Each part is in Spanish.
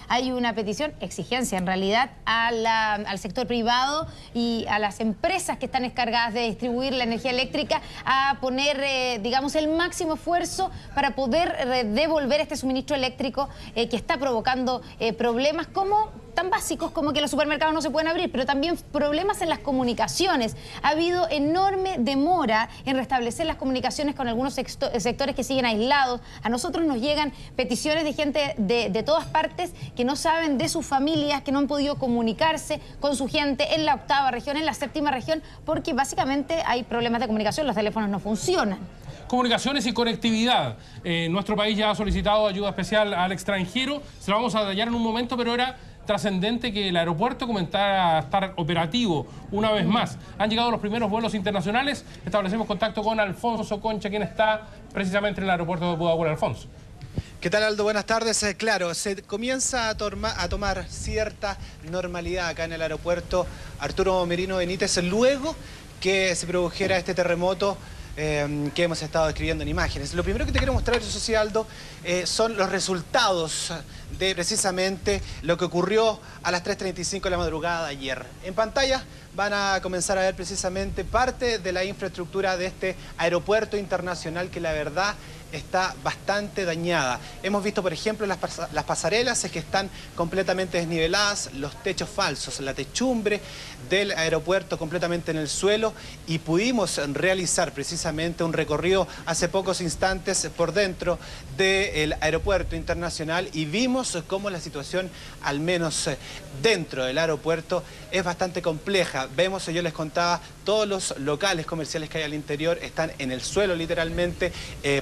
hay una petición, exigencia en realidad, al sector privado y a las empresas que están encargadas de distribuir la energía eléctrica a poner, digamos, el máximo esfuerzo para poder devolver este suministro eléctrico que está provocando problemas tan básicos como que los supermercados no se pueden abrir, pero también problemas en las comunicaciones. Ha habido enorme demora en restablecer las comunicaciones con algunos sectores que siguen aislados. A nosotros nos llegan peticiones de gente de todas partes que no saben de sus familias, que no han podido comunicarse con su gente en la 8ª región, en la 7ª región, porque básicamente hay problemas de comunicación, los teléfonos no funcionan. Comunicaciones y conectividad. Nuestro país ya ha solicitado ayuda especial al extranjero. Se lo vamos a detallar en un momento, pero era trascendente que el aeropuerto comenzara a estar operativo una vez más. Han llegado los primeros vuelos internacionales. Establecemos contacto con Alfonso Concha, quien está precisamente en el aeropuerto de Pudahuel. Alfonso. ¿Qué tal, Aldo? Buenas tardes. Claro, se comienza a tomar cierta normalidad acá en el aeropuerto Arturo Merino Benítez luego que se produjera este terremoto que hemos estado describiendo en imágenes. Lo primero que te quiero mostrar, eso sí, Aldo, son los resultados de precisamente lo que ocurrió a las 3:35 de la madrugada de ayer. En pantalla van a comenzar a ver precisamente parte de la infraestructura de este aeropuerto internacional que la verdad está bastante dañada. Hemos visto, por ejemplo, las pasarelas que están completamente desniveladas, los techos falsos, la techumbre del aeropuerto completamente en el suelo, y pudimos realizar precisamente un recorrido hace pocos instantes por dentro del aeropuerto internacional y vimos cómo la situación, al menos dentro del aeropuerto, es bastante compleja. Vemos, yo les contaba, todos los locales comerciales que hay al interior están en el suelo literalmente,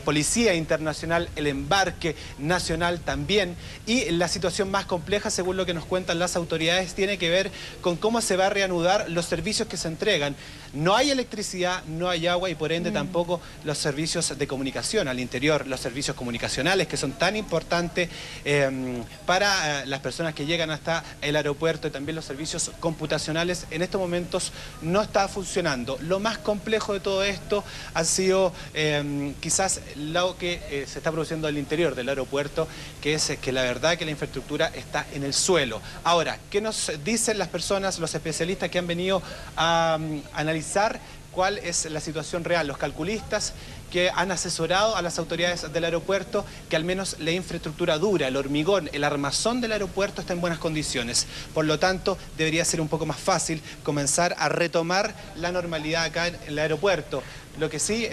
policía internacional, el embarque nacional también, y la situación más compleja, según lo que nos cuentan las autoridades, tiene que ver con cómo se va a reanudar los servicios que se entregan. No hay electricidad, no hay agua y por ende tampoco los servicios de comunicación al interior, los servicios comunicacionales que son tan importantes para las personas que llegan hasta el aeropuerto, y también los servicios computacionales en estos momentos no está funcionando. Lo más complejo de todo esto ha sido quizás lo que se está produciendo al interior del aeropuerto, que es que la verdad que la infraestructura está en el suelo. Ahora, ¿qué nos dicen las personas, los especialistas que han venido a analizar cuál es la situación real? Los calculistas que han asesorado a las autoridades del aeropuerto que al menos la infraestructura dura, el hormigón, el armazón del aeropuerto está en buenas condiciones. Por lo tanto, debería ser un poco más fácil comenzar a retomar la normalidad acá en el aeropuerto. Lo que sí,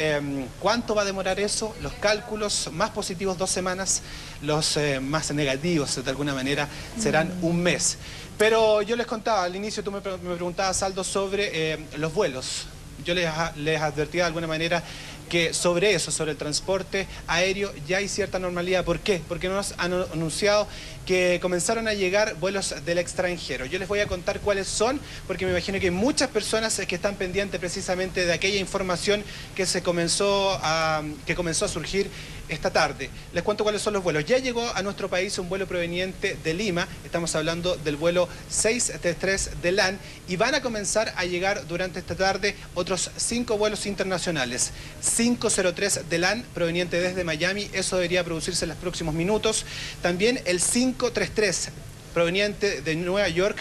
¿cuánto va a demorar eso? Los cálculos más positivos 2 semanas, los más negativos de alguna manera serán un mes. Pero yo les contaba, al inicio tú me preguntabas, Aldo, sobre los vuelos. Yo les advertía de alguna manera que sobre eso, sobre el transporte aéreo, ya hay cierta normalidad. ¿Por qué? Porque nos han anunciado que comenzaron a llegar vuelos del extranjero. Yo les voy a contar cuáles son, porque me imagino que hay muchas personas que están pendientes precisamente de aquella información que comenzó a surgir esta tarde. Les cuento cuáles son los vuelos. Ya llegó a nuestro país un vuelo proveniente de Lima, estamos hablando del vuelo 633 de LAN, y van a comenzar a llegar durante esta tarde otros 5 vuelos internacionales. 503 de LAN proveniente desde Miami, eso debería producirse en los próximos minutos. También el 533 proveniente de Nueva York,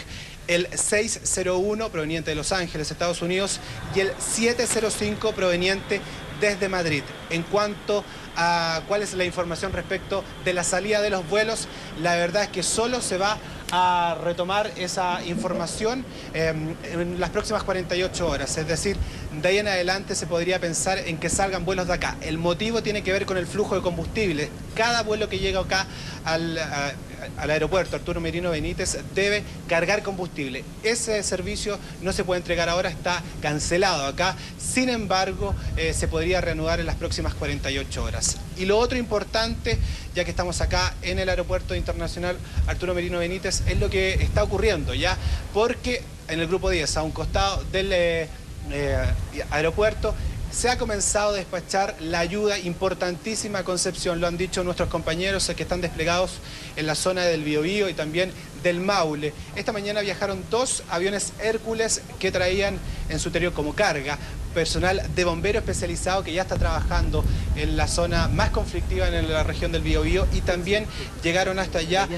el 601 proveniente de Los Ángeles, Estados Unidos, y el 705 proveniente desde Madrid. En cuanto a cuál es la información respecto de la salida de los vuelos, la verdad es que solo se va a retomar esa información en las próximas 48 horas. Es decir, de ahí en adelante se podría pensar en que salgan vuelos de acá. El motivo tiene que ver con el flujo de combustible. Cada vuelo que llega acá al aeropuerto Arturo Merino Benítez debe cargar combustible. Ese servicio no se puede entregar ahora, está cancelado acá. Sin embargo, se podría reanudar en las próximas 48 horas. Y lo otro importante, ya que estamos acá en el aeropuerto internacional Arturo Merino Benítez, es lo que está ocurriendo ya, porque en el grupo 10, a un costado del aeropuerto, se ha comenzado a despachar la ayuda importantísima a Concepción. Lo han dicho nuestros compañeros que están desplegados en la zona del Biobío y también del Maule. Esta mañana viajaron 2 aviones Hércules que traían en su interior como carga personal de bombero especializado que ya está trabajando en la zona más conflictiva en la región del Biobío, y también llegaron hasta allá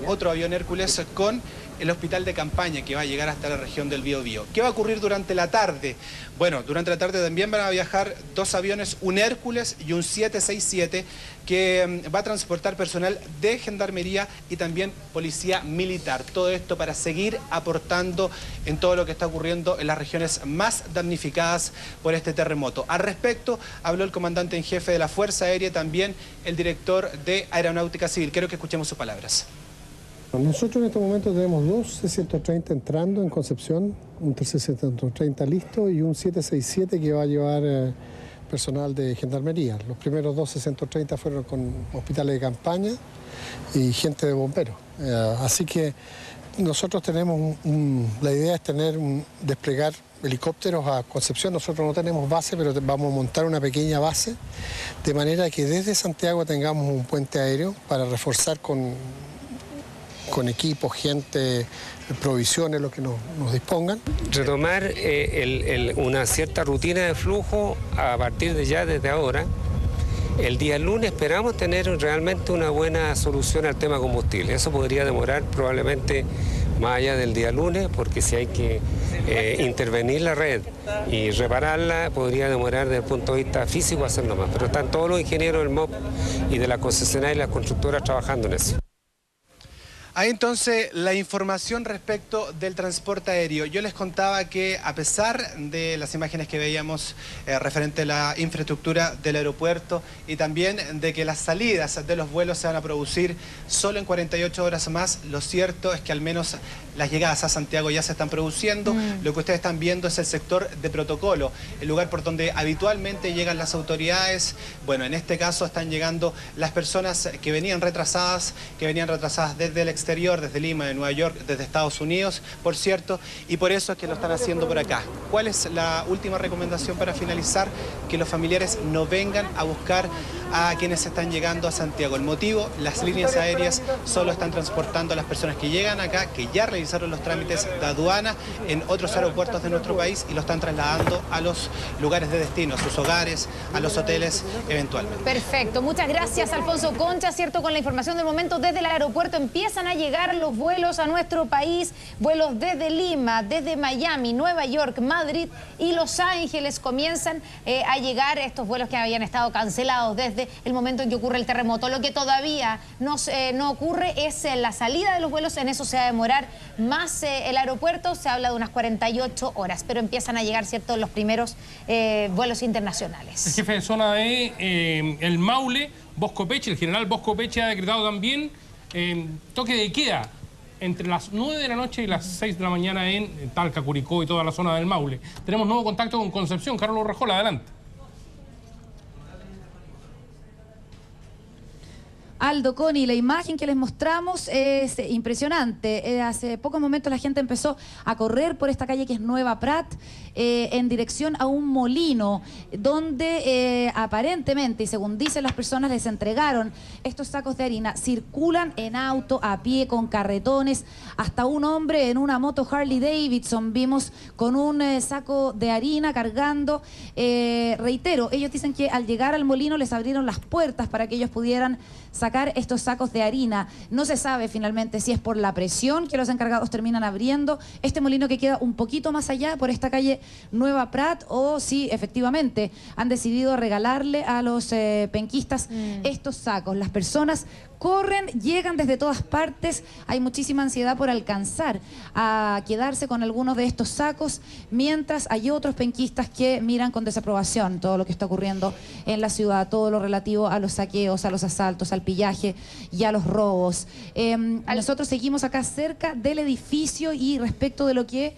otro avión Hércules con el hospital de campaña que va a llegar hasta la región del Biobío. ¿Qué va a ocurrir durante la tarde? Bueno, durante la tarde también van a viajar dos aviones, un Hércules y un 767, que va a transportar personal de Gendarmería y también Policía Militar. Todo esto para seguir aportando en todo lo que está ocurriendo en las regiones más damnificadas por este terremoto. Al respecto, habló el comandante en jefe de la Fuerza Aérea y también el director de Aeronáutica Civil. Quiero que escuchemos sus palabras. Nosotros en este momento tenemos dos C-130 entrando en Concepción, un tercer C-130 listo y un 767 que va a llevar personal de Gendarmería. Los primeros dos C-130 fueron con hospitales de campaña y gente de bomberos. Así que nosotros tenemos la idea es desplegar helicópteros a Concepción. Nosotros no tenemos base, pero vamos a montar una pequeña base, de manera que desde Santiago tengamos un puente aéreo para reforzar con equipos, gente, provisiones, lo que nos dispongan. Retomar una cierta rutina de flujo a partir de ya, desde ahora. El día lunes esperamos tener realmente una buena solución al tema combustible. Eso podría demorar probablemente más allá del día lunes, porque si hay que intervenir la red y repararla, podría demorar desde el punto de vista físico hacerlo más. Pero están todos los ingenieros del MOP y de la concesionaria y las constructoras trabajando en eso. Ahí entonces la información respecto del transporte aéreo. Yo les contaba que a pesar de las imágenes que veíamos referente a la infraestructura del aeropuerto y también de que las salidas de los vuelos se van a producir solo en 48 horas más, lo cierto es que al menos las llegadas a Santiago ya se están produciendo. Lo que ustedes están viendo es el sector de protocolo, el lugar por donde habitualmente llegan las autoridades. Bueno, en este caso están llegando las personas que venían retrasadas desde el exterior, desde Lima, de Nueva York, desde Estados Unidos, por cierto, y por eso es que lo están haciendo por acá. ¿Cuál es la última recomendación para finalizar? Que los familiares no vengan a buscar a quienes están llegando a Santiago. El motivo, las líneas aéreas solo están transportando a las personas que llegan acá, que ya realizaron los trámites de aduana en otros aeropuertos de nuestro país y lo están trasladando a los lugares de destino, a sus hogares, a los hoteles eventualmente. Perfecto, muchas gracias Alfonso Concha, cierto, con la información del momento desde el aeropuerto empiezan a llegar los vuelos a nuestro país, vuelos desde Lima, desde Miami, Nueva York, Madrid y Los Ángeles comienzan a llegar estos vuelos que habían estado cancelados desde el momento en que ocurre el terremoto. Lo que todavía no ocurre es la salida de los vuelos, en eso se va a demorar más el aeropuerto, se habla de unas 48 horas, pero empiezan a llegar, cierto, los primeros vuelos internacionales. El jefe de zona de el Maule, Bosco Peche, el general Bosco Peche ha decretado también toque de queda entre las 9 de la noche y las 6 de la mañana en Talca, Curicó y toda la zona del Maule. Tenemos nuevo contacto con Concepción. Carlos Rajola, adelante. Aldo, Connie, la imagen que les mostramos es impresionante. Hace pocos momentos la gente empezó a correr por esta calle que es Nueva Prat en dirección a un molino donde aparentemente, y según dicen las personas, les entregaron estos sacos de harina. Circulan en auto, a pie, con carretones. Hasta un hombre en una moto Harley Davidson vimos con un saco de harina cargando. Reitero, ellos dicen que al llegar al molino les abrieron las puertas para que ellos pudieran sacar estos sacos de harina. No se sabe finalmente si es por la presión que los encargados terminan abriendo este molino que queda un poquito más allá por esta calle Nueva Prat, o si efectivamente han decidido regalarle a los penquistas estos sacos. Las personas corren, llegan desde todas partes, hay muchísima ansiedad por alcanzar a quedarse con algunos de estos sacos, mientras hay otros penquistas que miran con desaprobación todo lo que está ocurriendo en la ciudad, todo lo relativo a los saqueos, a los asaltos, al pillaje y a los robos. Nosotros seguimos acá cerca del edificio y respecto de lo que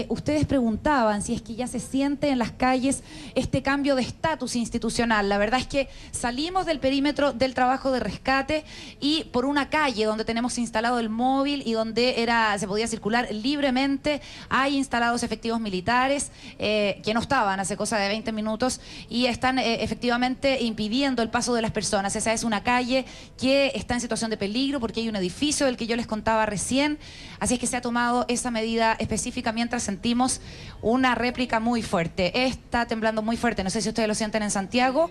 ustedes preguntaban, si es que ya se siente en las calles este cambio de estatus institucional. La verdad es que salimos del perímetro del trabajo de rescate y por una calle donde tenemos instalado el móvil y donde se podía circular libremente, hay instalados efectivos militares que no estaban hace cosa de 20 minutos y están efectivamente impidiendo el paso de las personas. Esa es una calle que está en situación de peligro porque hay un edificio del que yo les contaba recién. Así es que se ha tomado esa medida específica mientras sentimos una réplica muy fuerte. Está temblando muy fuerte, no sé si ustedes lo sienten en Santiago.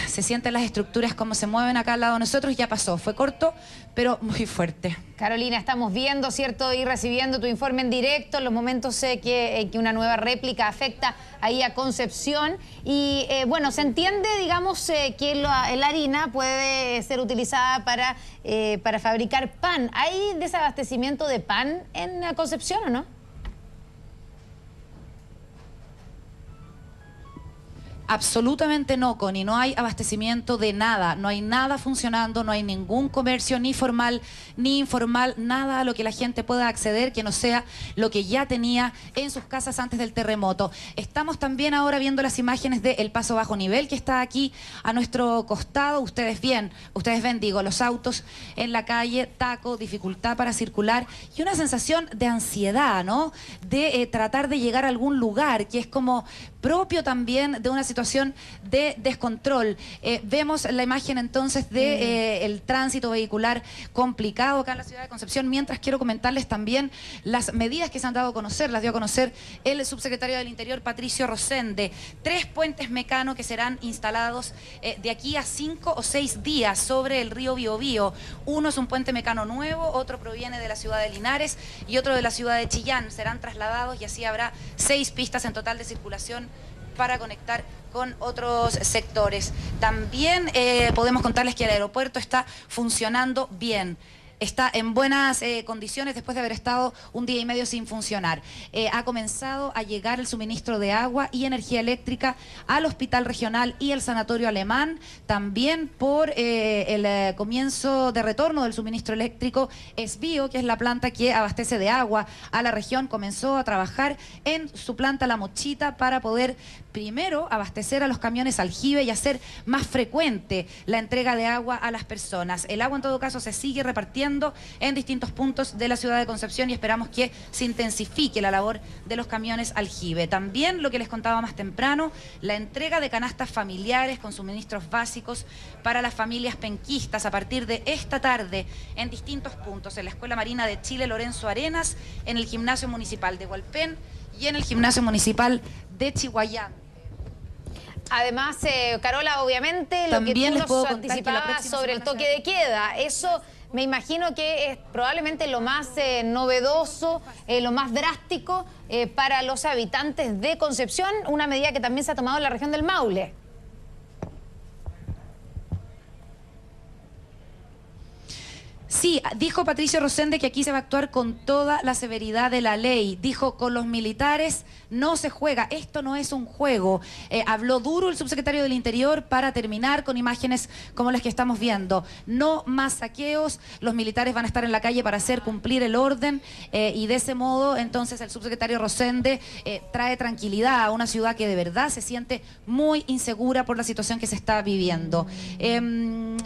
Se sienten las estructuras como se mueven acá al lado de nosotros. Ya pasó, fue corto, pero muy fuerte. Carolina, estamos viendo, ¿cierto? Y recibiendo tu informe en directo en los momentos que una nueva réplica afecta ahí a Concepción. Y bueno, se entiende, digamos, que la harina puede ser utilizada para fabricar pan. ¿Hay desabastecimiento de pan en Concepción o no? Absolutamente no, Connie, no hay abastecimiento de nada, no hay nada funcionando, no hay ningún comercio ni formal ni informal, nada a lo que la gente pueda acceder que no sea lo que ya tenía en sus casas antes del terremoto. Estamos también ahora viendo las imágenes del paso bajo nivel que está aquí a nuestro costado. Ustedes ven, los autos en la calle, taco, dificultad para circular y una sensación de ansiedad, ¿no? De tratar de llegar a algún lugar, que es como propio también de una situación de descontrol. Vemos la imagen entonces de el tránsito vehicular complicado acá en la ciudad de Concepción, mientras quiero comentarles también las medidas que se han dado a conocer, las dio a conocer el subsecretario del Interior, Patricio Rosende. 3 puentes Mecano que serán instalados de aquí a 5 o 6 días sobre el río Biobío. Uno es un puente Mecano nuevo, otro proviene de la ciudad de Linares y otro de la ciudad de Chillán. Serán trasladados y así habrá 6 pistas en total de circulación para conectar con otros sectores. También podemos contarles que el aeropuerto está funcionando bien. Está en buenas condiciones después de haber estado un día y medio sin funcionar. Ha comenzado a llegar el suministro de agua y energía eléctrica al Hospital Regional y el Sanatorio Alemán. También por el comienzo de retorno del suministro eléctrico, Esbio, que es la planta que abastece de agua a la región, comenzó a trabajar en su planta La Mochita para poder primero abastecer a los camiones aljibe y hacer más frecuente la entrega de agua a las personas. El agua en todo caso se sigue repartiendo en distintos puntos de la ciudad de Concepción y esperamos que se intensifique la labor de los camiones aljibe. También lo que les contaba más temprano, la entrega de canastas familiares con suministros básicos para las familias penquistas a partir de esta tarde en distintos puntos, en la Escuela Marina de Chile Lorenzo Arenas, en el Gimnasio Municipal de Hualpén y en el Gimnasio Municipal de Chihuayán. Además, Carola, obviamente, también lo que tú les puedo nos contar anticipabas sobre el toque de queda, eso me imagino que es probablemente lo más novedoso, lo más drástico para los habitantes de Concepción, una medida que también se ha tomado en la región del Maule. Sí, dijo Patricio Rosende que aquí se va a actuar con toda la severidad de la ley. Dijo, con los militares no se juega, esto no es un juego. Habló duro el subsecretario del Interior para terminar con imágenes como las que estamos viendo. No más saqueos, los militares van a estar en la calle para hacer cumplir el orden y de ese modo entonces el subsecretario Rosende trae tranquilidad a una ciudad que de verdad se siente muy insegura por la situación que se está viviendo.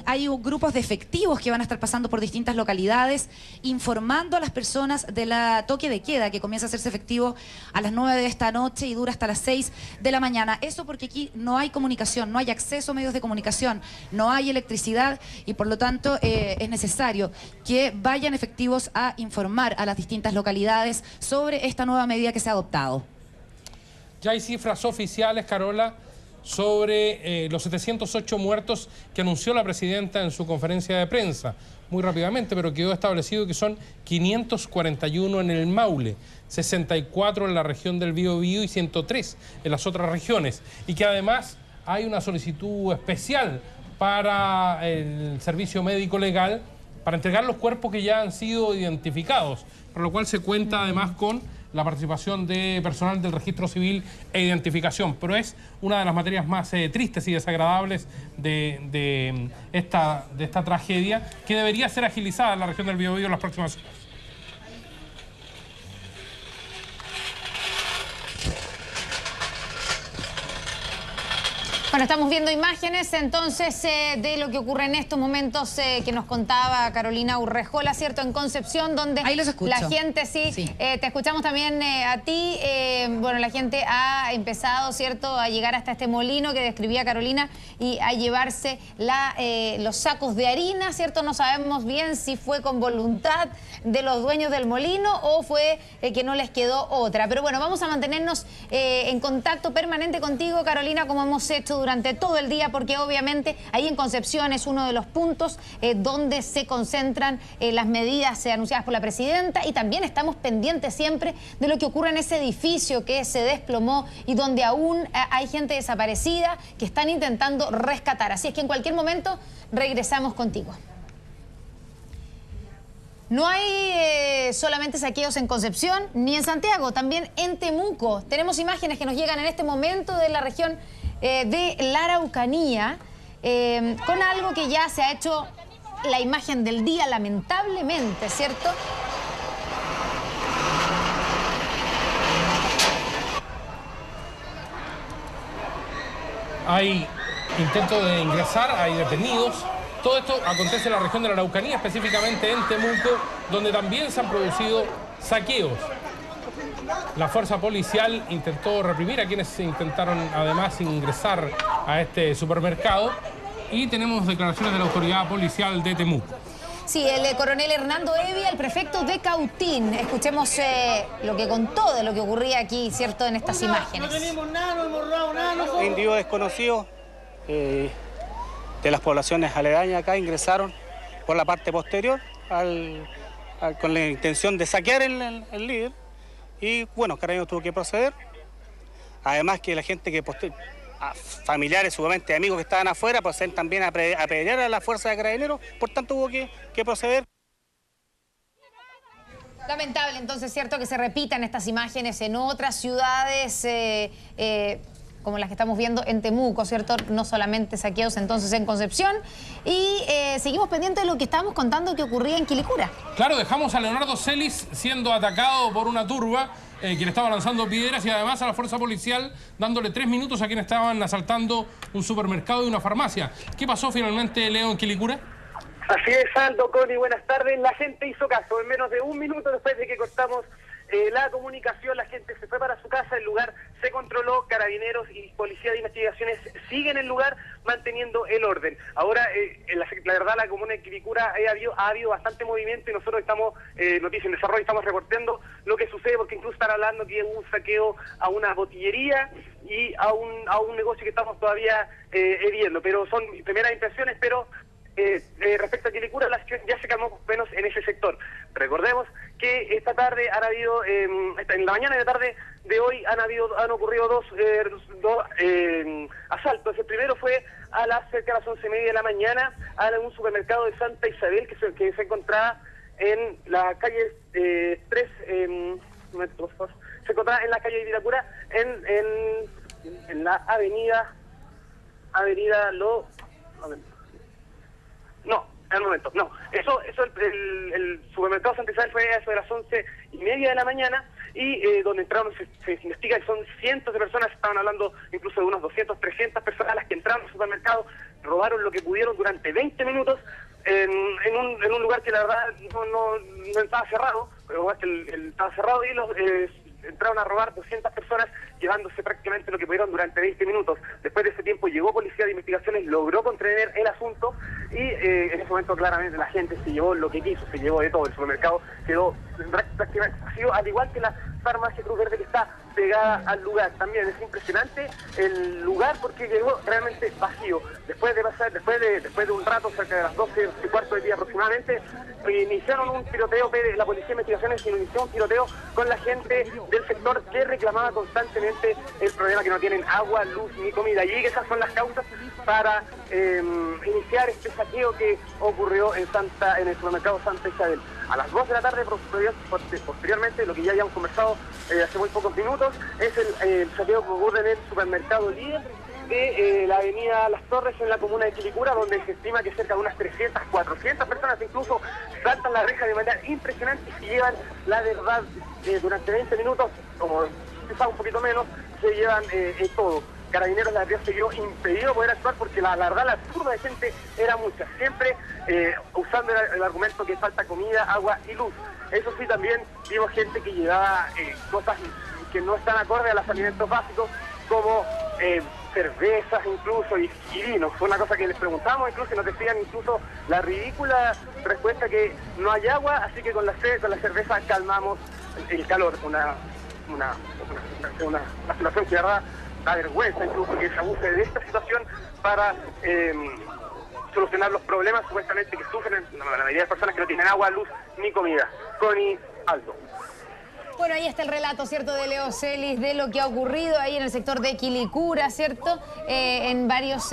Hay grupos de efectivos que van a estar pasando por distintas localidades informando a las personas de la toque de queda que comienza a hacerse efectivo a las 9 de esta noche y dura hasta las 6 de la mañana. Eso porque aquí no hay comunicación, no hay acceso a medios de comunicación, no hay electricidad y por lo tanto es necesario que vayan efectivos a informar a las distintas localidades sobre esta nueva medida que se ha adoptado. Ya hay cifras oficiales, Carola, sobre los 708 muertos que anunció la presidenta en su conferencia de prensa. Muy rápidamente, pero quedó establecido que son 541 en el Maule, 64 en la región del Biobío y 103 en las otras regiones. Y que además hay una solicitud especial para el servicio médico legal para entregar los cuerpos que ya han sido identificados, por lo cual se cuenta además con la participación de personal del registro civil e identificación. Pero es una de las materias más tristes y desagradables de esta tragedia que debería ser agilizada en la región del Biobío en las próximas horas. Bueno, estamos viendo imágenes entonces de lo que ocurre en estos momentos que nos contaba Carolina Urrejola, ¿cierto? En Concepción, donde ahí los escucho. La gente, sí. Te escuchamos también a ti. Bueno, la gente ha empezado, ¿cierto?, a llegar hasta este molino que describía Carolina y a llevarse los sacos de harina, ¿cierto? No sabemos bien si fue con voluntad de los dueños del molino o fue que no les quedó otra. Pero bueno, vamos a mantenernos en contacto permanente contigo, Carolina, como hemos hecho durante todo el día, porque obviamente ahí en Concepción es uno de los puntos donde se concentran las medidas anunciadas por la presidenta, y también estamos pendientes siempre de lo que ocurre en ese edificio que se desplomó y donde aún hay gente desaparecida que están intentando rescatar. Así es que en cualquier momento regresamos contigo. No hay solamente saqueos en Concepción ni en Santiago, también en Temuco. Tenemos imágenes que nos llegan en este momento de la región de la Araucanía, con algo que ya se ha hecho la imagen del día, lamentablemente, ¿cierto? Hay intentos de ingresar, hay detenidos. Todo esto acontece en la región de la Araucanía, específicamente en Temuco, donde también se han producido saqueos. La fuerza policial intentó reprimir a quienes intentaron además ingresar a este supermercado, y tenemos declaraciones de la autoridad policial de Temuco. Sí, el coronel Hernando Evia, el prefecto de Cautín. Escuchemos lo que contó de lo que ocurría aquí, ¿cierto?, en estas imágenes. No tenemos nada, no hemos robado nada. Individuos desconocidos de las poblaciones aledañas acá ingresaron por la parte posterior con la intención de saquear el líder, y bueno, Carabineros tuvo que proceder. Además que la gente familiares, seguramente amigos que estaban afuera, proceden también a apedrear a la fuerza de Carabineros, por tanto hubo que proceder. Lamentable, entonces, cierto que se repitan estas imágenes en otras ciudades como las que estamos viendo en Temuco, ¿cierto? No solamente saqueos entonces en Concepción. Y seguimos pendientes de lo que estábamos contando que ocurría en Quilicura. Claro, dejamos a Leonardo Celis siendo atacado por una turba quien estaba lanzando piedras, y además a la fuerza policial dándole 3 minutos a quienes estaban asaltando un supermercado y una farmacia. ¿Qué pasó finalmente, Leo, en Quilicura? Así es, Aldo, Connie, buenas tardes. La gente hizo caso. En menos de 1 minuto después de que cortamos la comunicación, la gente se fue para su casa, el lugar se controló, Carabineros y Policía de Investigaciones siguen en el lugar manteniendo el orden. Ahora, la verdad, la comuna de Quilicura ha habido bastante movimiento, y nosotros estamos, Noticias en Desarrollo, estamos reportando lo que sucede, porque incluso están hablando que hubo un saqueo a una botillería y a un negocio que estamos todavía viendo, pero son primeras impresiones, pero respecto a Quilicura, la situación ya se calmó menos en ese sector. Recordemos que esta tarde han habido, en la mañana y la tarde de hoy han ocurrido dos asaltos. El primero fue cerca de las 11:30 de la mañana a un supermercado de Santa Isabel que se encontraba en la calle 3, se encontraba en la calle de Vitacura, en la avenida el supermercado Santa Isabel fue a eso de las 11:30 de la mañana, y donde entraron, se investiga que son cientos de personas, estaban hablando incluso de unos 200, 300 personas las que entraron al supermercado, robaron lo que pudieron durante 20 minutos en un lugar que la verdad no estaba cerrado, pero estaba cerrado, y entraron a robar 200 personas, llevándose prácticamente lo que pudieron durante 20 minutos. Después de ese tiempo llegó Policía de Investigaciones, logró contener el asunto, y en ese momento claramente la gente se llevó lo que quiso, se llevó de todo. El supermercado quedó prácticamente vacío, al igual que la farmacia Cruz Verde que está pegada al lugar. También es impresionante el lugar porque llegó realmente vacío. Después de un rato, cerca de las 12:15 del día aproximadamente, iniciaron un tiroteo, la Policía de Investigaciones inició un tiroteo con la gente del sector que reclamaba constantemente el problema que no tienen agua, luz ni comida. Y esas son las causas para iniciar este saqueo que ocurrió en el supermercado Santa Isabel. A las 2 de la tarde, posteriormente, lo que ya habíamos conversado hace muy pocos minutos, es el saqueo que ocurre en el supermercado Líder de la avenida Las Torres en la comuna de Quilicura, donde se estima que cerca de unas 300, 400 personas incluso saltan la reja de manera impresionante y se llevan, la verdad, durante 20 minutos, como quizá un poquito menos, se llevan todo. Carabineros la verdad se vio impedido poder actuar porque la verdad la turba de gente era mucha, siempre usando el argumento que falta comida, agua y luz. Eso sí, también vimos gente que llevaba cosas que no están acordes a los alimentos básicos, como cervezas incluso y vinos. Fue una cosa que les preguntamos incluso y nos decían incluso la ridícula respuesta que no hay agua, así que con la cerveza calmamos el calor. Una situación que da vergüenza incluso que se abuse de esta situación para solucionar los problemas supuestamente que sufren la mayoría de personas que no tienen agua, luz ni comida. Connie, Aldo. Bueno, ahí está el relato, ¿cierto?, de Leo Celis, de lo que ha ocurrido ahí en el sector de Quilicura, ¿cierto?, en varios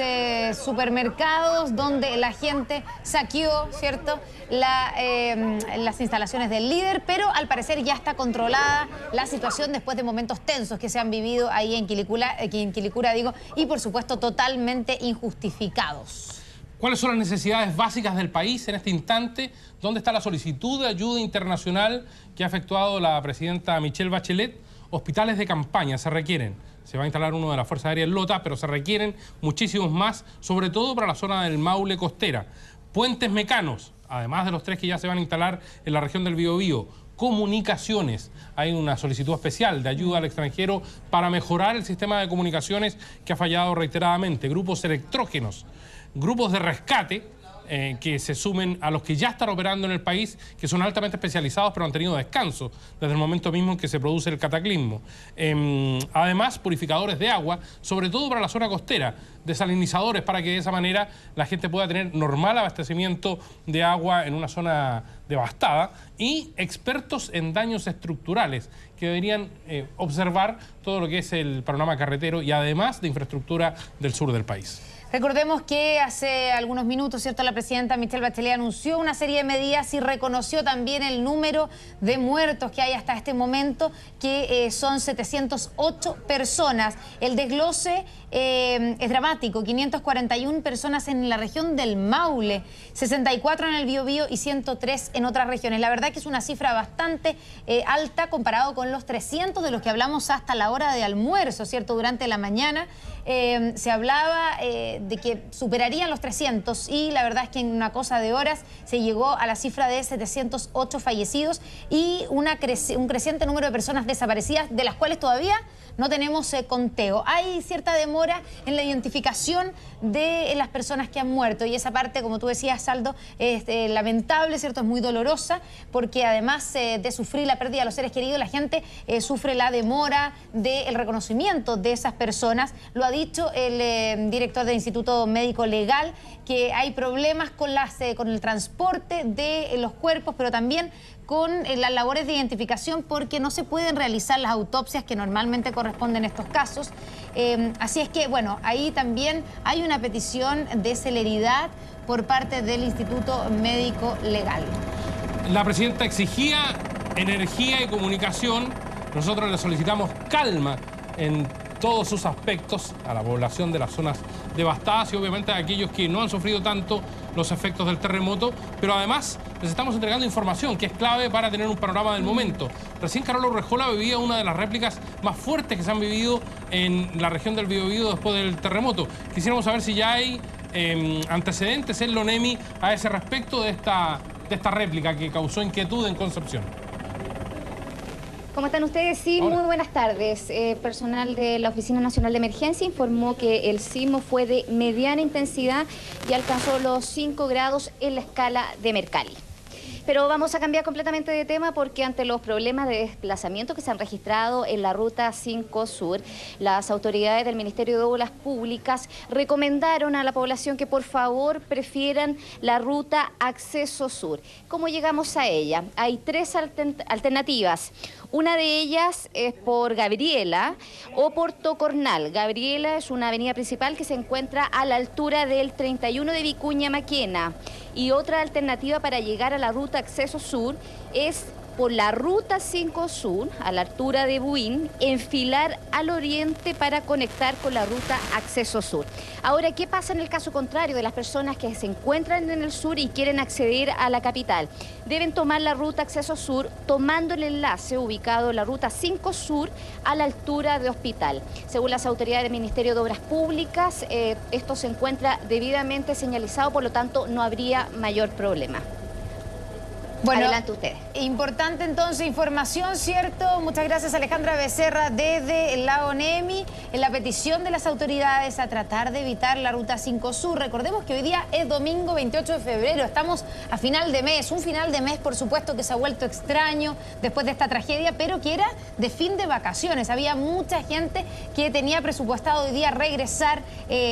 supermercados donde la gente saqueó, ¿cierto?, las instalaciones del líder, pero al parecer ya está controlada la situación después de momentos tensos que se han vivido ahí en Quilicura, y por supuesto totalmente injustificados. ¿Cuáles son las necesidades básicas del país en este instante? ¿Dónde está la solicitud de ayuda internacional que ha efectuado la presidenta Michelle Bachelet? Hospitales de campaña se requieren. Se va a instalar uno de la Fuerza Aérea en Lota, pero se requieren muchísimos más, sobre todo para la zona del Maule costera. Puentes mecanos, además de los 3 que ya se van a instalar en la región del Biobío. Comunicaciones. Hay una solicitud especial de ayuda al extranjero para mejorar el sistema de comunicaciones que ha fallado reiteradamente. Grupos electrógenos. Grupos de rescate que se sumen a los que ya están operando en el país, que son altamente especializados pero han tenido descanso desde el momento mismo en que se produce el cataclismo. Además, purificadores de agua, sobre todo para la zona costera, desalinizadores para que de esa manera la gente pueda tener normal abastecimiento de agua en una zona devastada, y expertos en daños estructurales que deberían observar todo lo que es el panorama carretero y además de infraestructura del sur del país. Recordemos que hace algunos minutos, ¿cierto?, la presidenta Michelle Bachelet anunció una serie de medidas y reconoció también el número de muertos que hay hasta este momento, que son 708 personas. El desglose es dramático: 541 personas en la región del Maule, 64 en el Biobío y 103 en otras regiones. La verdad que es una cifra bastante alta comparado con los 300 de los que hablamos hasta la hora de almuerzo, ¿cierto? Durante la mañana se hablaba de que superarían los 300 y la verdad es que en una cosa de horas se llegó a la cifra de 708 fallecidos y un creciente número de personas desaparecidas, de las cuales todavía no tenemos conteo. Hay cierta demora en la identificación de las personas que han muerto y esa parte, como tú decías, Aldo, es lamentable, ¿cierto? Es muy dolorosa porque además de sufrir la pérdida de los seres queridos, la gente sufre la demora del reconocimiento de esas personas. Lo ha dicho el director del Instituto Médico Legal, que hay problemas con el transporte de los cuerpos, pero también con las labores de identificación, porque no se pueden realizar las autopsias que normalmente corresponden en estos casos. Así es que, bueno, ahí también hay una petición de celeridad por parte del Instituto Médico Legal. La presidenta exigía energía y comunicación. Nosotros le solicitamos calma en todos sus aspectos a la población de las zonas devastadas y obviamente a aquellos que no han sufrido tanto los efectos del terremoto, pero además les estamos entregando información que es clave para tener un panorama del momento. Recién Carol Urrejola vivía una de las réplicas más fuertes que se han vivido en la región del Biobío después del terremoto. Quisiéramos saber si ya hay antecedentes en Lonemi a ese respecto de esta réplica que causó inquietud en Concepción. ¿Cómo están ustedes? Sí, Hola. Muy buenas tardes. Personal de la Oficina Nacional de Emergencia informó que el sismo fue de mediana intensidad y alcanzó los 5 grados en la escala de Mercalli. Pero vamos a cambiar completamente de tema porque ante los problemas de desplazamiento que se han registrado en la Ruta 5 Sur, las autoridades del Ministerio de Obras Públicas recomendaron a la población que por favor prefieran la Ruta Acceso Sur. ¿Cómo llegamos a ella? Hay 3 alternativas. Una de ellas es por Gabriela o por Tocornal. Gabriela es una avenida principal que se encuentra a la altura del 31 de Vicuña Maquena. Y otra alternativa para llegar a la Ruta Acceso Sur es por la Ruta 5 Sur, a la altura de Buin, enfilar al oriente para conectar con la Ruta Acceso Sur. Ahora, ¿qué pasa en el caso contrario de las personas que se encuentran en el sur y quieren acceder a la capital? Deben tomar la Ruta Acceso Sur tomando el enlace ubicado en la Ruta 5 Sur a la altura de Hospital. Según las autoridades del Ministerio de Obras Públicas, esto se encuentra debidamente señalizado, por lo tanto no habría mayor problema. Bueno, adelante ustedes. Importante entonces información, ¿cierto? Muchas gracias, Alejandra Becerra, desde la ONEMI, en la petición de las autoridades a tratar de evitar la Ruta 5 Sur. Recordemos que hoy día es domingo 28 de febrero, estamos a final de mes, un final de mes por supuesto que se ha vuelto extraño después de esta tragedia, pero que era de fin de vacaciones. Había mucha gente que tenía presupuestado hoy día regresar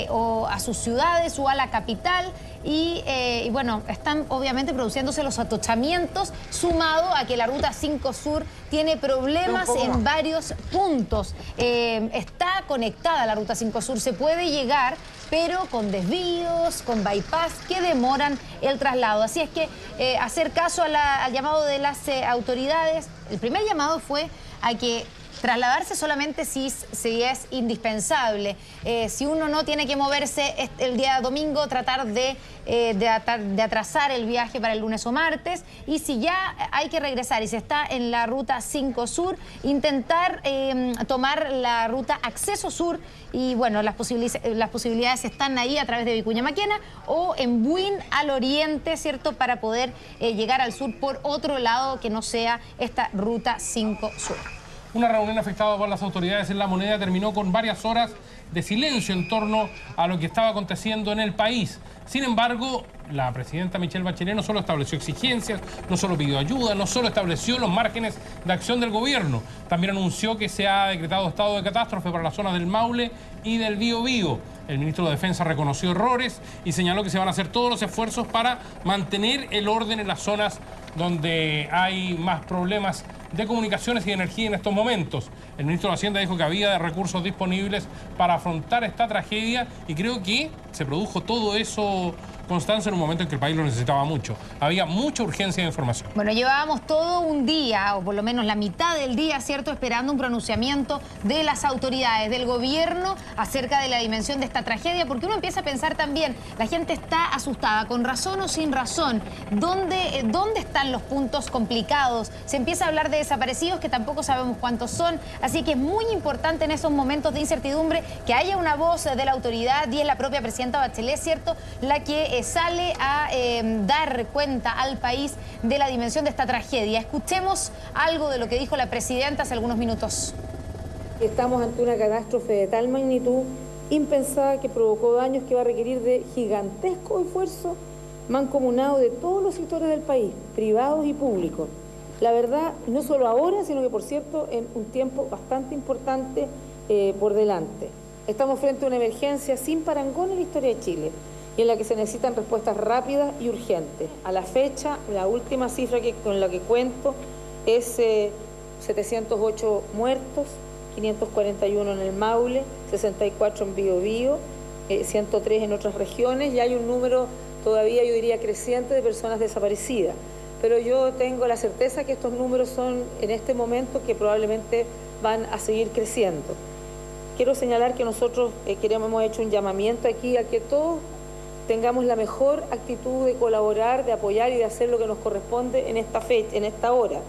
o a sus ciudades o a la capital. Y bueno, están obviamente produciéndose los atochamientos, sumado a que la Ruta 5 Sur tiene problemas en varios puntos. Está conectada la Ruta 5 Sur, se puede llegar, pero con desvíos, con bypass que demoran el traslado. Así es que hacer caso al llamado de las autoridades. El primer llamado fue a que trasladarse solamente si es indispensable. Si uno no tiene que moverse el día domingo, tratar de atrasar el viaje para el lunes o martes. Y si ya hay que regresar y se está en la Ruta 5 Sur, intentar tomar la Ruta Acceso Sur. Y bueno, las posibilidades están ahí a través de Vicuña Maquena o en Buin al oriente, ¿cierto? Para poder llegar al sur por otro lado que no sea esta Ruta 5 Sur. Una reunión afectada por las autoridades en La Moneda terminó con varias horas de silencio en torno a lo que estaba aconteciendo en el país. Sin embargo, la presidenta Michelle Bachelet no solo estableció exigencias, no solo pidió ayuda, no solo estableció los márgenes de acción del gobierno, también anunció que se ha decretado estado de catástrofe para las zonas del Maule y del Biobío. El ministro de Defensa reconoció errores y señaló que se van a hacer todos los esfuerzos para mantener el orden en las zonas donde hay más problemas de comunicaciones y de energía en estos momentos. El ministro de Hacienda dijo que había recursos disponibles para afrontar esta tragedia y creo que se produjo todo eso, Constanza, en un momento en que el país lo necesitaba mucho. Había mucha urgencia de información. Bueno, llevábamos todo un día, o por lo menos la mitad del día, ¿cierto?, esperando un pronunciamiento de las autoridades, del gobierno, acerca de la dimensión de esta tragedia, porque uno empieza a pensar también, la gente está asustada, con razón o sin razón. ¿Dónde están los puntos complicados? Se empieza a hablar de desaparecidos, que tampoco sabemos cuántos son, así que es muy importante en esos momentos de incertidumbre que haya una voz de la autoridad, y es la propia presidenta Bachelet, ¿cierto?, la que sale a dar cuenta al país de la dimensión de esta tragedia. Escuchemos algo de lo que dijo la presidenta hace algunos minutos. Estamos ante una catástrofe de tal magnitud, impensada, que provocó daños que va a requerir de gigantesco esfuerzo mancomunado de todos los sectores del país, privados y públicos. La verdad, no solo ahora, sino que, por cierto, en un tiempo bastante importante por delante. Estamos frente a una emergencia sin parangón en la historia de Chile, y en la que se necesitan respuestas rápidas y urgentes. A la fecha, la última cifra con la que cuento es 708 muertos, 541 en el Maule, 64 en Biobío, 103 en otras regiones, y hay un número todavía, yo diría, creciente de personas desaparecidas. Pero yo tengo la certeza que estos números son, en este momento, que probablemente van a seguir creciendo. Quiero señalar que nosotros hemos hecho un llamamiento aquí a que todos tengamos la mejor actitud de colaborar, de apoyar y de hacer lo que nos corresponde en esta fecha, en esta hora.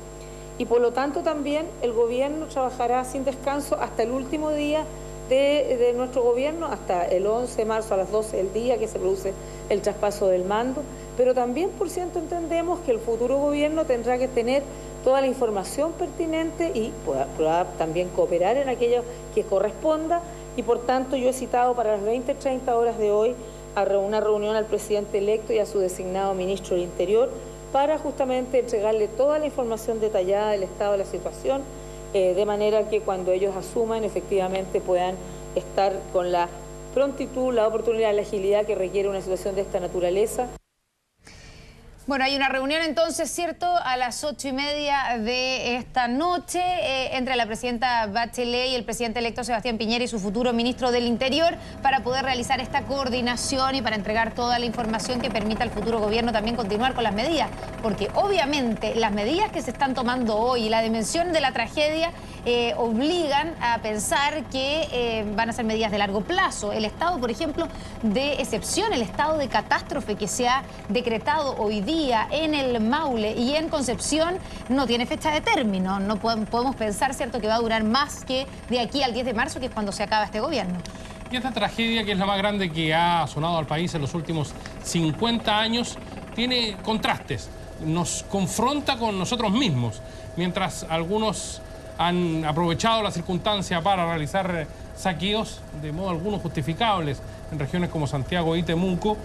Y por lo tanto también el gobierno trabajará sin descanso hasta el último día de nuestro gobierno, hasta el 11 de marzo a las 12 del día, que se produce el traspaso del mando. Pero también, por cierto, entendemos que el futuro gobierno tendrá que tener toda la información pertinente y podrá también cooperar en aquello que corresponda. Y por tanto yo he citado para las 20:30 horas de hoy a una reunión al presidente electo y a su designado ministro del Interior para justamente entregarle toda la información detallada del estado de la situación, de manera que cuando ellos asuman efectivamente puedan estar con la prontitud, la oportunidad, la agilidad que requiere una situación de esta naturaleza. Bueno, hay una reunión entonces, ¿cierto?, a las 8:30 de esta noche entre la presidenta Bachelet y el presidente electo Sebastián Piñera y su futuro ministro del Interior para poder realizar esta coordinación y para entregar toda la información que permita al futuro gobierno también continuar con las medidas. Porque obviamente las medidas que se están tomando hoy y la dimensión de la tragedia obligan a pensar que van a ser medidas de largo plazo. El estado, por ejemplo, de excepción, el estado de catástrofe que se ha decretado hoy día en el Maule y en Concepción no tiene fecha de término. No podemos pensar, ¿cierto?, que va a durar más que de aquí al 10 de marzo, que es cuando se acaba este gobierno. Y esta tragedia, que es la más grande que ha sonado al país en los últimos 50 años, tiene contrastes. Nos confronta con nosotros mismos. Mientras algunos han aprovechado la circunstancia para realizar saqueos, de modo algunos justificables, en regiones como Santiago y Temuco,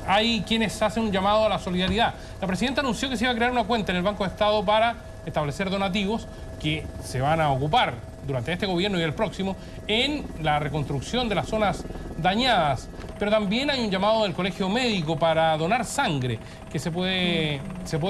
hay quienes hacen un llamado a la solidaridad. La presidenta anunció que se iba a crear una cuenta en el Banco de Estado para establecer donativos que se van a ocupar durante este gobierno y el próximo en la reconstrucción de las zonas dañadas. Pero también hay un llamado del Colegio Médico para donar sangre que se puede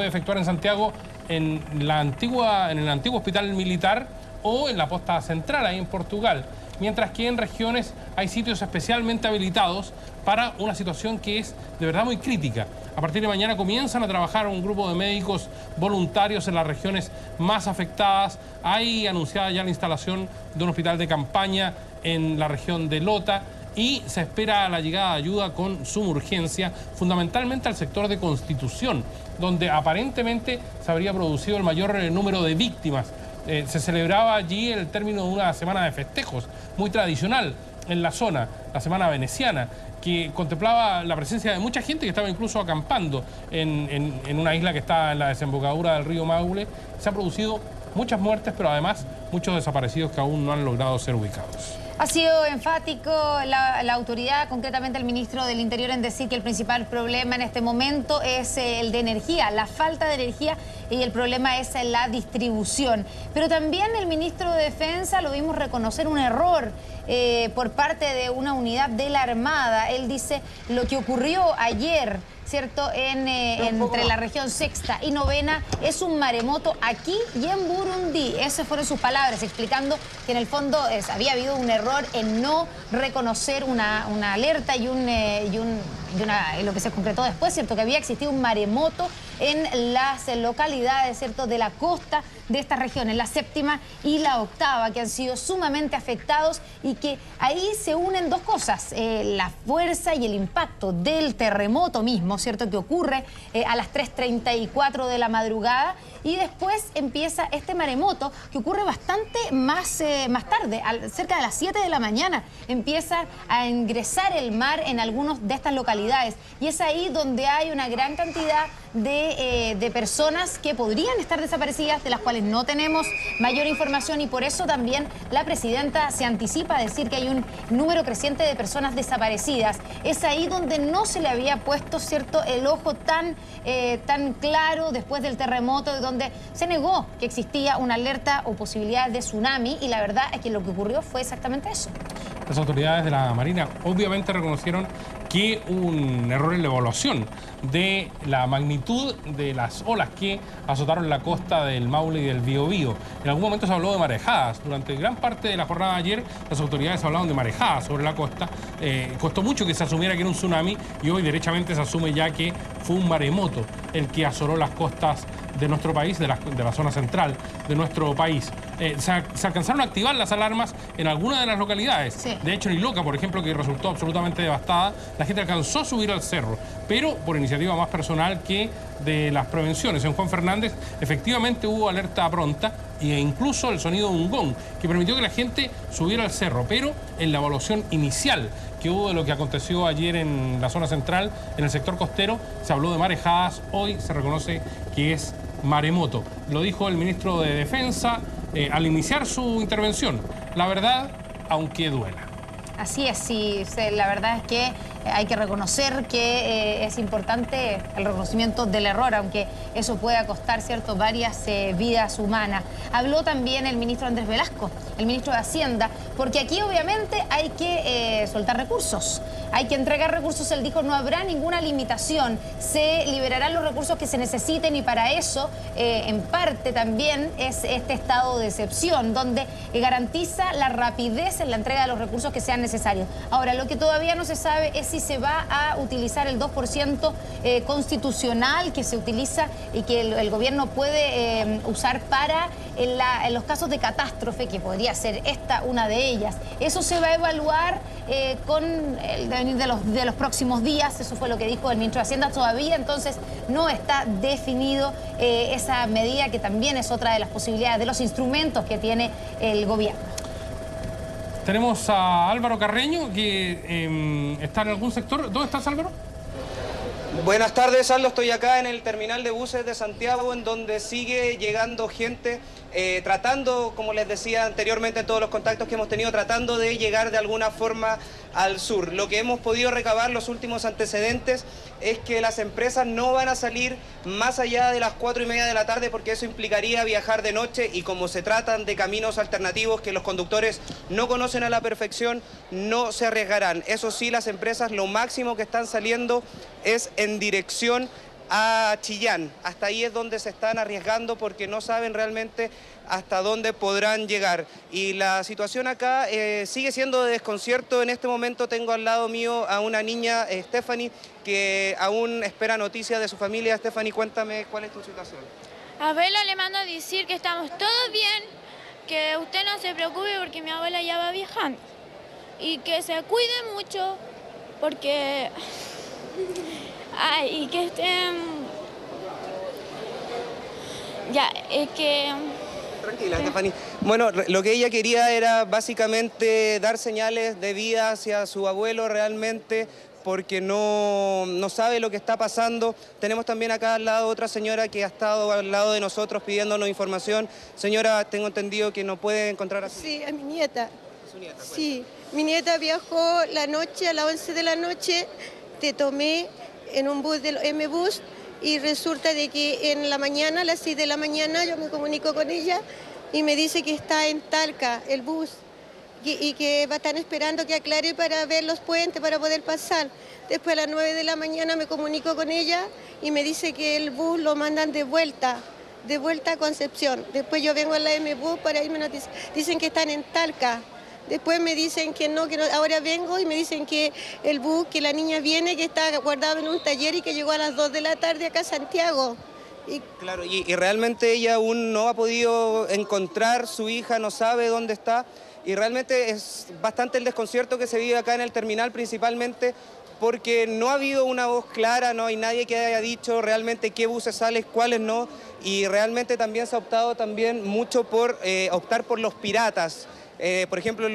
efectuar en Santiago en el antiguo hospital militar o en la posta central, ahí en Portugal. Mientras que en regiones hay sitios especialmente habilitados para una situación que es de verdad muy crítica. A partir de mañana comienzan a trabajar un grupo de médicos voluntarios en las regiones más afectadas. Hay anunciada ya la instalación de un hospital de campaña en la región de Lota y se espera la llegada de ayuda con suma urgencia, fundamentalmente al sector de Constitución, donde aparentemente se habría producido el mayor número de víctimas. Se celebraba allí el término de una semana de festejos muy tradicional en la zona, la semana veneciana, que contemplaba la presencia de mucha gente que estaba incluso acampando en una isla que está en la desembocadura del río Maule. Se han producido muchas muertes, pero además muchos desaparecidos que aún no han logrado ser ubicados. Ha sido enfático la autoridad, concretamente el ministro del Interior, en decir que el principal problema en este momento es el de energía, la falta de energía, y el problema es la distribución. Pero también el ministro de Defensa lo vimos reconocer un error por parte de una unidad de la Armada. Él dice lo que ocurrió ayer, ¿cierto?, entre la región sexta y novena es un maremoto aquí y en Burundi. Esas fueron sus palabras, explicando que en el fondo había habido un error en no reconocer una alerta y lo que se concretó después, ¿cierto?, que había existido un maremoto en las localidades, ¿cierto?, de la costa de estas regiones, la séptima y la octava, que han sido sumamente afectados y que ahí se unen dos cosas, la fuerza y el impacto del terremoto mismo, ¿cierto?, que ocurre a las 3:34 de la madrugada, y después empieza este maremoto que ocurre bastante más tarde, cerca de las 7 de la mañana, empieza a ingresar el mar en algunas de estas localidades, y es ahí donde hay una gran cantidad de personas que podrían estar desaparecidas, de las cuales no tenemos mayor información, y por eso también la presidenta se anticipa a decir que hay un número creciente de personas desaparecidas. Es ahí donde no se le había puesto, ¿cierto?, el ojo tan claro después del terremoto, donde se negó que existía una alerta o posibilidad de tsunami, y la verdad es que lo que ocurrió fue exactamente eso. Las autoridades de la Marina obviamente reconocieron que hubo un error en la evaluación de la magnitud de las olas que azotaron la costa del Maule y del Biobío. En algún momento se habló de marejadas. Durante gran parte de la jornada de ayer las autoridades hablaron de marejadas sobre la costa. Costó mucho que se asumiera que era un tsunami, y hoy derechamente se asume ya que fue un maremoto el que azoró las costas de nuestro país, de la zona central de nuestro país. Se alcanzaron a activar las alarmas en algunas de las localidades. Sí. De hecho, en Iloca, por ejemplo, que resultó absolutamente devastada, la gente alcanzó a subir al cerro, pero por iniciativa más personal que de las prevenciones. En Juan Fernández efectivamente hubo alerta pronta e incluso el sonido de un gong que permitió que la gente subiera al cerro, pero en la evaluación inicial que hubo de lo que aconteció ayer en la zona central, en el sector costero, se habló de marejadas. Hoy se reconoce que es maremoto. Lo dijo el ministro de Defensa al iniciar su intervención. La verdad, aunque duela. Así es, sí, la verdad es que hay que reconocer que es importante el reconocimiento del error, aunque eso pueda costar, ¿cierto?, varias vidas humanas. Habló también el ministro Andrés Velasco, el ministro de Hacienda, porque aquí obviamente hay que soltar recursos, hay que entregar recursos. Él dijo, no habrá ninguna limitación, se liberarán los recursos que se necesiten, y para eso, en parte también es este estado de excepción, donde garantiza la rapidez en la entrega de los recursos que sean necesarios. Ahora, lo que todavía no se sabe es si se va a utilizar el 2% constitucional que se utiliza y que el gobierno puede usar para en los casos de catástrofe, que podría ser esta una de ellas. Eso se va a evaluar con el devenir de los próximos días. Eso fue lo que dijo el ministro de Hacienda. Todavía entonces no está definido esa medida, que también es otra de las posibilidades, de los instrumentos que tiene el gobierno. Tenemos a Álvaro Carreño, que está en algún sector. ¿Dónde estás, Álvaro? Buenas tardes, Aldo. Estoy acá en el terminal de buses de Santiago, en donde sigue llegando gente tratando, como les decía anteriormente en todos los contactos que hemos tenido, tratando de llegar de alguna forma al sur. Lo que hemos podido recabar, los últimos antecedentes, es que las empresas no van a salir más allá de las 4:30 de la tarde, porque eso implicaría viajar de noche, y como se tratan de caminos alternativos que los conductores no conocen a la perfección, no se arriesgarán. Eso sí, las empresas lo máximo que están saliendo es en dirección a Chillán. Hasta ahí es donde se están arriesgando, porque no saben realmente hasta dónde podrán llegar. Y la situación acá sigue siendo de desconcierto. En este momento tengo al lado mío a una niña, Stephanie, que aún espera noticias de su familia. Stephanie, cuéntame cuál es tu situación. Abuela le manda a decir que estamos todos bien, que usted no se preocupe porque mi abuela ya va viajando. Y que se cuide mucho, porque... Ay, y que estén... Ya, es que... Tranquila, Stephanie. Bueno, lo que ella quería era básicamente dar señales de vida hacia su abuelo realmente, porque no sabe lo que está pasando. Tenemos también acá al lado otra señora que ha estado al lado de nosotros pidiéndonos información. Señora, tengo entendido que no puede encontrar a su... Sí, a mi nieta. ¿Su nieta? Sí, mi nieta viajó la noche, a las 11 de la noche, te tomé en un bus del M-Bus, y resulta de que en la mañana, a las 6 de la mañana, yo me comunico con ella y me dice que está en Talca, el bus, y que están esperando que aclare para ver los puentes, para poder pasar. Después a las 9 de la mañana me comunico con ella y me dice que el bus lo mandan de vuelta a Concepción. Después yo vengo a la M-Bus para irme, dicen que están en Talca. Después me dicen que no, ahora vengo y me dicen que el bus, que la niña viene, que está guardado en un taller y que llegó a las 2 de la tarde acá a Santiago. Claro, y realmente ella aún no ha podido encontrar su hija, no sabe dónde está, y realmente es bastante el desconcierto que se vive acá en el terminal, principalmente porque no ha habido una voz clara, no hay nadie que haya dicho realmente qué buses salen, cuáles no, y realmente también se ha optado también mucho por optar por los piratas. Por ejemplo,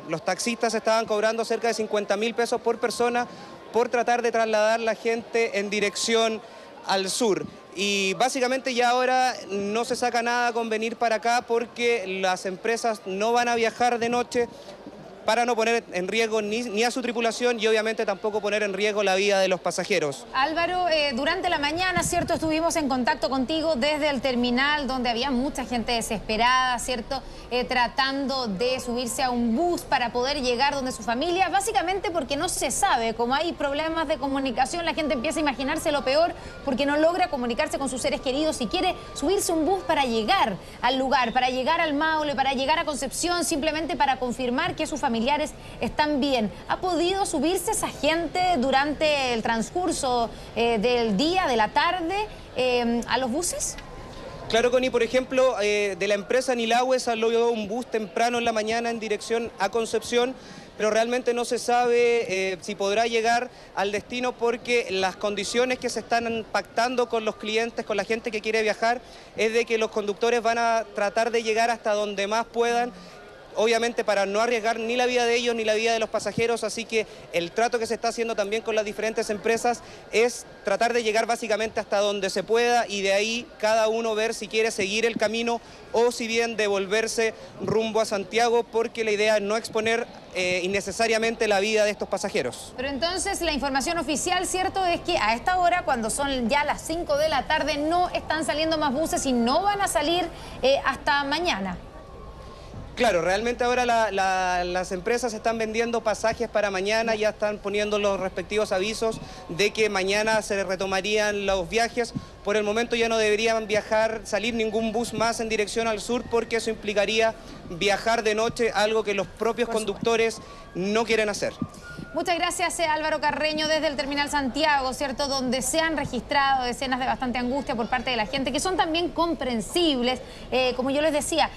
los taxistas estaban cobrando cerca de 50.000 pesos por persona por tratar de trasladar la gente en dirección al sur. Y básicamente ya ahora no se saca nada con venir para acá, porque las empresas no van a viajar de noche para no poner en riesgo ni a su tripulación, y obviamente tampoco poner en riesgo la vida de los pasajeros. Álvaro, durante la mañana, ¿cierto?, estuvimos en contacto contigo desde el terminal, donde había mucha gente desesperada, ¿cierto?, tratando de subirse a un bus para poder llegar donde su familia, básicamente porque no se sabe. Como hay problemas de comunicación, la gente empieza a imaginarse lo peor porque no logra comunicarse con sus seres queridos y quiere subirse a un bus para llegar al lugar, para llegar al Maule, para llegar a Concepción, simplemente para confirmar que sus familiares están bien. ¿Ha podido subirse esa gente durante el transcurso del día, de la tarde, a los buses? Claro, Connie, por ejemplo, de la empresa Nilahue salió un bus temprano en la mañana en dirección a Concepción, pero realmente no se sabe si podrá llegar al destino, porque las condiciones que se están pactando con los clientes, con la gente que quiere viajar, es de que los conductores van a tratar de llegar hasta donde más puedan, obviamente para no arriesgar ni la vida de ellos ni la vida de los pasajeros, así que el trato que se está haciendo también con las diferentes empresas es tratar de llegar básicamente hasta donde se pueda y de ahí cada uno ver si quiere seguir el camino o si bien devolverse rumbo a Santiago, porque la idea es no exponer innecesariamente la vida de estos pasajeros. Pero entonces la información oficial, ¿cierto?, es que a esta hora, cuando son ya las 5 de la tarde, no están saliendo más buses y no van a salir hasta mañana. Claro, realmente ahora las empresas están vendiendo pasajes para mañana, ya están poniendo los respectivos avisos de que mañana se retomarían los viajes. Por el momento ya no deberían salir ningún bus más en dirección al sur, porque eso implicaría viajar de noche, algo que los propios conductores no quieren hacer. Muchas gracias, Álvaro Carreño, desde el Terminal Santiago, ¿cierto?, donde se han registrado escenas de bastante angustia por parte de la gente, que son también comprensibles, como yo les decía,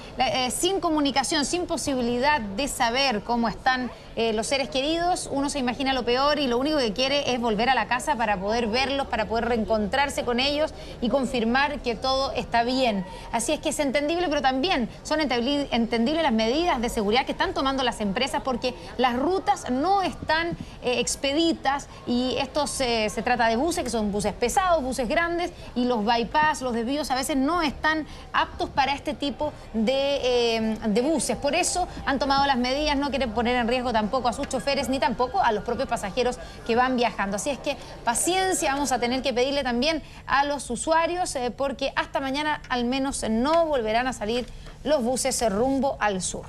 sin comunicación, sin posibilidad de saber cómo están los seres queridos. Uno se imagina lo peor y lo único que quiere es volver a la casa para poder verlos, para poder reencontrarse con ellos y confirmar que todo está bien. Así es que es entendible, pero también son entendibles las medidas de seguridad que están tomando las empresas, porque las rutas no están expeditas, y esto se trata de buses que son buses pesados, buses grandes, y los bypass, los desvíos a veces no están aptos para este tipo de buses. Por eso han tomado las medidas, no quieren poner en riesgo tampoco a sus choferes ni tampoco a los propios pasajeros que van viajando. Así es que paciencia, vamos a tener que pedirle también a los usuarios, porque hasta mañana al menos no volverán a salir los buses rumbo al sur.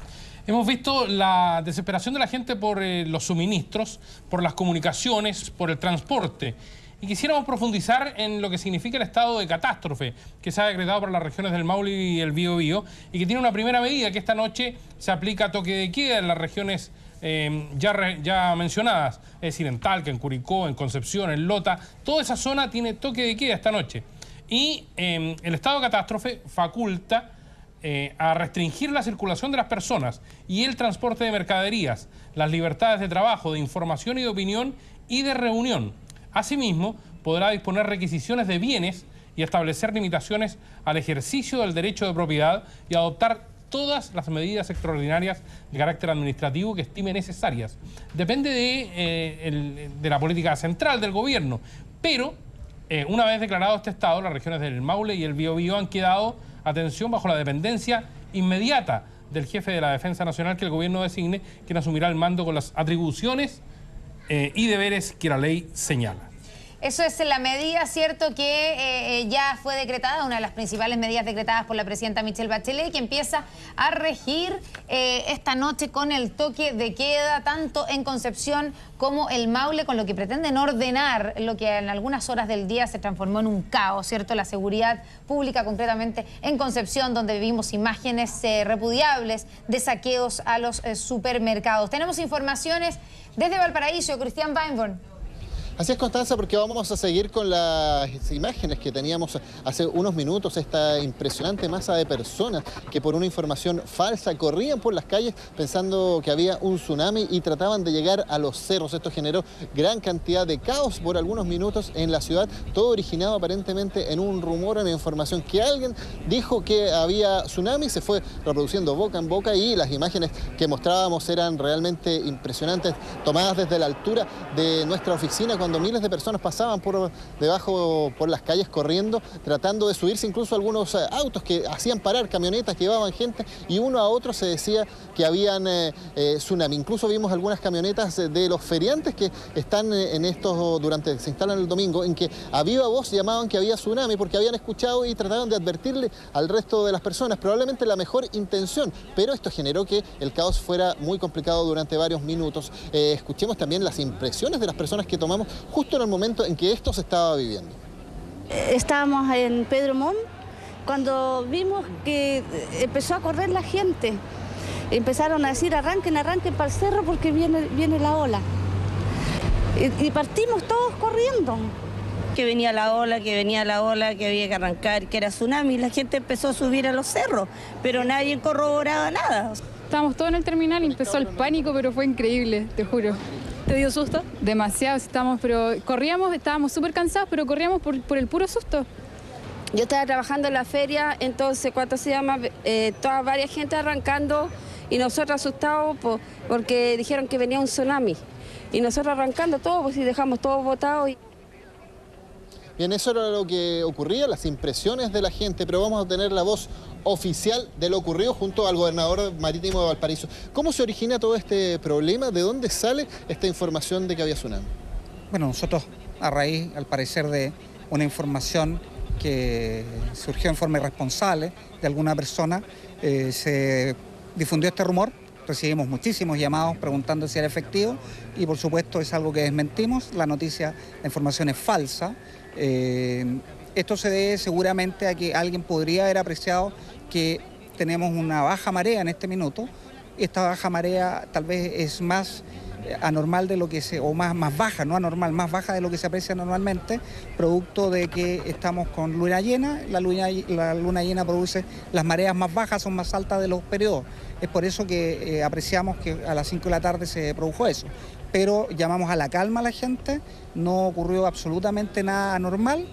Hemos visto la desesperación de la gente por los suministros, por las comunicaciones, por el transporte. Y quisiéramos profundizar en lo que significa el estado de catástrofe que se ha decretado para las regiones del Maule y el Biobío, y que tiene una primera medida, que esta noche se aplica toque de queda en las regiones ya mencionadas, es decir, en Talca, en Curicó, en Concepción, en Lota. Toda esa zona tiene toque de queda esta noche. Y el estado de catástrofe faculta a restringir la circulación de las personas y el transporte de mercaderías, las libertades de trabajo, de información y de opinión y de reunión. Asimismo, podrá disponer requisiciones de bienes y establecer limitaciones al ejercicio del derecho de propiedad y adoptar todas las medidas extraordinarias de carácter administrativo que estime necesarias. Depende de la política central del gobierno, pero una vez declarado este estado, las regiones del Maule y el Biobío han quedado, atención, bajo la dependencia inmediata del jefe de la Defensa Nacional que el gobierno designe, quien asumirá el mando con las atribuciones y deberes que la ley señala. Eso es la medida, ¿cierto?, que ya fue decretada, una de las principales medidas decretadas por la presidenta Michelle Bachelet, que empieza a regir esta noche con el toque de queda, tanto en Concepción como el Maule, con lo que pretenden ordenar lo que en algunas horas del día se transformó en un caos, ¿cierto? La seguridad pública, concretamente en Concepción, donde vimos imágenes repudiables de saqueos a los supermercados. Tenemos informaciones desde Valparaíso, Cristian Weinborn. Así es, Constanza, porque vamos a seguir con las imágenes que teníamos hace unos minutos, esta impresionante masa de personas que por una información falsa corrían por las calles pensando que había un tsunami y trataban de llegar a los cerros. Esto generó gran cantidad de caos por algunos minutos en la ciudad, todo originado aparentemente en un rumor, en información que alguien dijo que había tsunami, se fue reproduciendo boca en boca y las imágenes que mostrábamos eran realmente impresionantes, tomadas desde la altura de nuestra oficina, cuando miles de personas pasaban por debajo, por las calles corriendo, tratando de subirse, incluso algunos autos que hacían parar, camionetas que llevaban gente, y uno a otro se decía que habían tsunami. Incluso vimos algunas camionetas de los feriantes que están se instalan el domingo, en que a viva voz llamaban que había tsunami porque habían escuchado y trataban de advertirle al resto de las personas, probablemente la mejor intención, pero esto generó que el caos fuera muy complicado durante varios minutos. Escuchemos también las impresiones de las personas que tomamos justo en el momento en que esto se estaba viviendo. Estábamos en Pedro Montt cuando vimos que empezó a correr la gente. Empezaron a decir arranquen, arranquen para el cerro porque viene la ola. Y partimos todos corriendo. Que venía la ola, que había que arrancar, que era tsunami. La gente empezó a subir a los cerros, pero nadie corroboraba nada. Estábamos todos en el terminal y empezó el pánico, pero fue increíble, te juro. ¿Te dio susto? Demasiado, pero corríamos, estábamos súper cansados, pero corríamos por el puro susto. Yo estaba trabajando en la feria, entonces, toda varias gente arrancando y nosotros asustados porque dijeron que venía un tsunami. Y nosotros arrancando todo, pues y dejamos todo botado. Bien, eso era lo que ocurría, las impresiones de la gente, pero vamos a tener la voz oficial de lo ocurrido junto al gobernador marítimo de Valparaíso. ¿Cómo se origina todo este problema? ¿De dónde sale esta información de que había tsunami? Bueno, nosotros a raíz, al parecer, de una información que surgió en forma irresponsable de alguna persona, se difundió este rumor. Recibimos muchísimos llamados preguntando si era efectivo y por supuesto es algo que desmentimos. La información es falsa. Esto se debe seguramente a que alguien podría haber apreciado que tenemos una baja marea en este minuto. Esta baja marea tal vez es más anormal de lo que o más baja, no anormal, más baja de lo que se aprecia normalmente, producto de que estamos con luna llena. La luna llena produce las mareas más bajas, son más altas de los periodos. Es por eso que apreciamos que a las 5 de la tarde se produjo eso. Pero llamamos a la calma a la gente, no ocurrió absolutamente nada anormal.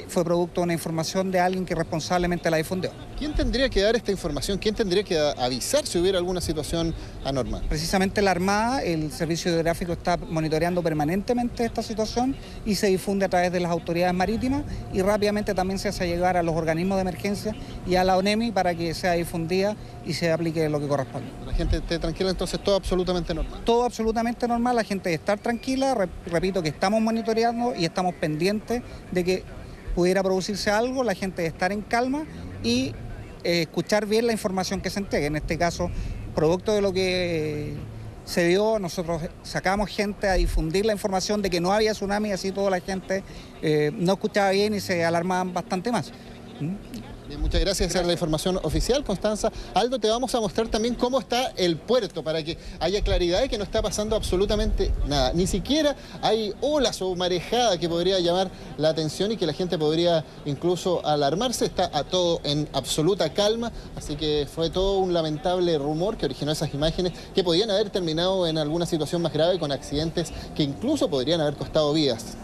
Fue producto de una información de alguien que responsablemente la difundió. ¿Quién tendría que dar esta información? ¿Quién tendría que avisar si hubiera alguna situación anormal? Precisamente la Armada, el Servicio Hidrográfico está monitoreando permanentemente esta situación y se difunde a través de las autoridades marítimas y rápidamente también se hace llegar a los organismos de emergencia y a la ONEMI para que sea difundida y se aplique lo que corresponde. La gente esté tranquila, entonces todo absolutamente normal. Todo absolutamente normal, la gente debe estar tranquila, repito que estamos monitoreando y estamos pendientes de que pudiera producirse algo, la gente debe estar en calma y escuchar bien la información que se entregue. En este caso, producto de lo que se dio, nosotros sacamos gente a difundir la información de que no había tsunami, así toda la gente no escuchaba bien y se alarmaban bastante más. Bien, muchas gracias. Esa es la información oficial, Constanza. Aldo, te vamos a mostrar también cómo está el puerto para que haya claridad de que no está pasando absolutamente nada. Ni siquiera hay olas o marejada que podría llamar la atención y que la gente podría incluso alarmarse. Está a todo en absoluta calma, así que fue todo un lamentable rumor que originó esas imágenes que podían haber terminado en alguna situación más grave con accidentes que incluso podrían haber costado vidas.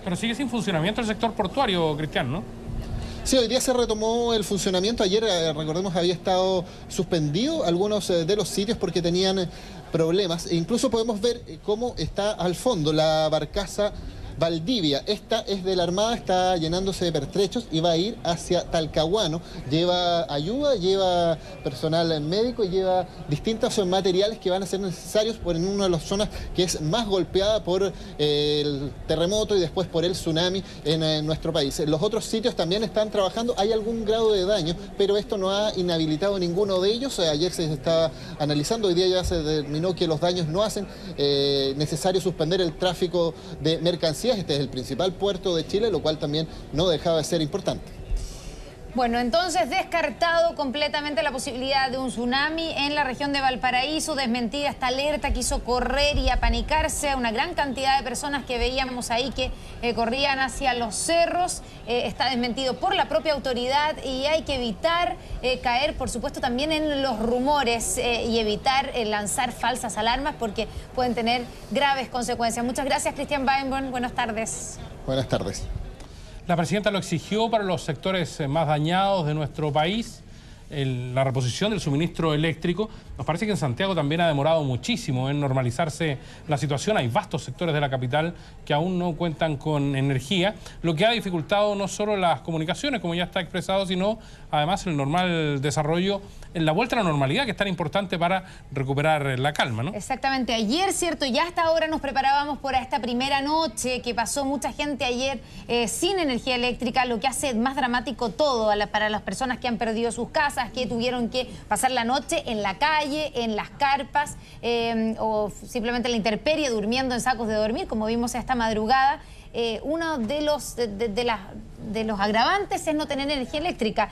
Pero sigue sin funcionamiento el sector portuario, Cristian, ¿no? Sí, hoy día se retomó el funcionamiento. Ayer, recordemos, había estado suspendido algunos de los sitios porque tenían problemas. E incluso podemos ver cómo está al fondo la barcaza Valdivia. Esta es de la Armada, está llenándose de pertrechos y va a ir hacia Talcahuano. Lleva ayuda, lleva personal médico y lleva distintos materiales que van a ser necesarios en una de las zonas que es más golpeada por el terremoto y después por el tsunami en nuestro país. Los otros sitios también están trabajando, hay algún grado de daño, pero esto no ha inhabilitado ninguno de ellos. Ayer se estaba analizando, hoy día ya se determinó que los daños no hacen necesario suspender el tráfico de mercancías. Este es el principal puerto de Chile, lo cual también no dejaba de ser importante. Bueno, entonces descartado completamente la posibilidad de un tsunami en la región de Valparaíso, desmentida esta alerta que hizo correr y apanicarse a una gran cantidad de personas que veíamos ahí que corrían hacia los cerros. Está desmentido por la propia autoridad y hay que evitar caer, por supuesto, también en los rumores y evitar lanzar falsas alarmas porque pueden tener graves consecuencias. Muchas gracias, Cristian Weinborn. Buenas tardes. Buenas tardes. La presidenta lo exigió para los sectores más dañados de nuestro país, la reposición del suministro eléctrico. Nos parece que en Santiago también ha demorado muchísimo en normalizarse la situación. Hay vastos sectores de la capital que aún no cuentan con energía, lo que ha dificultado no solo las comunicaciones, como ya está expresado, sino además el normal desarrollo, en la vuelta a la normalidad, que es tan importante para recuperar la calma, ¿no? Exactamente. Ayer, cierto, ya hasta ahora nos preparábamos por esta primera noche que pasó mucha gente ayer sin energía eléctrica, lo que hace más dramático todo para las personas que han perdido sus casas, que tuvieron que pasar la noche en la calle, en las carpas o simplemente en la intemperie durmiendo en sacos de dormir, como vimos esta madrugada. Uno de los agravantes es no tener energía eléctrica.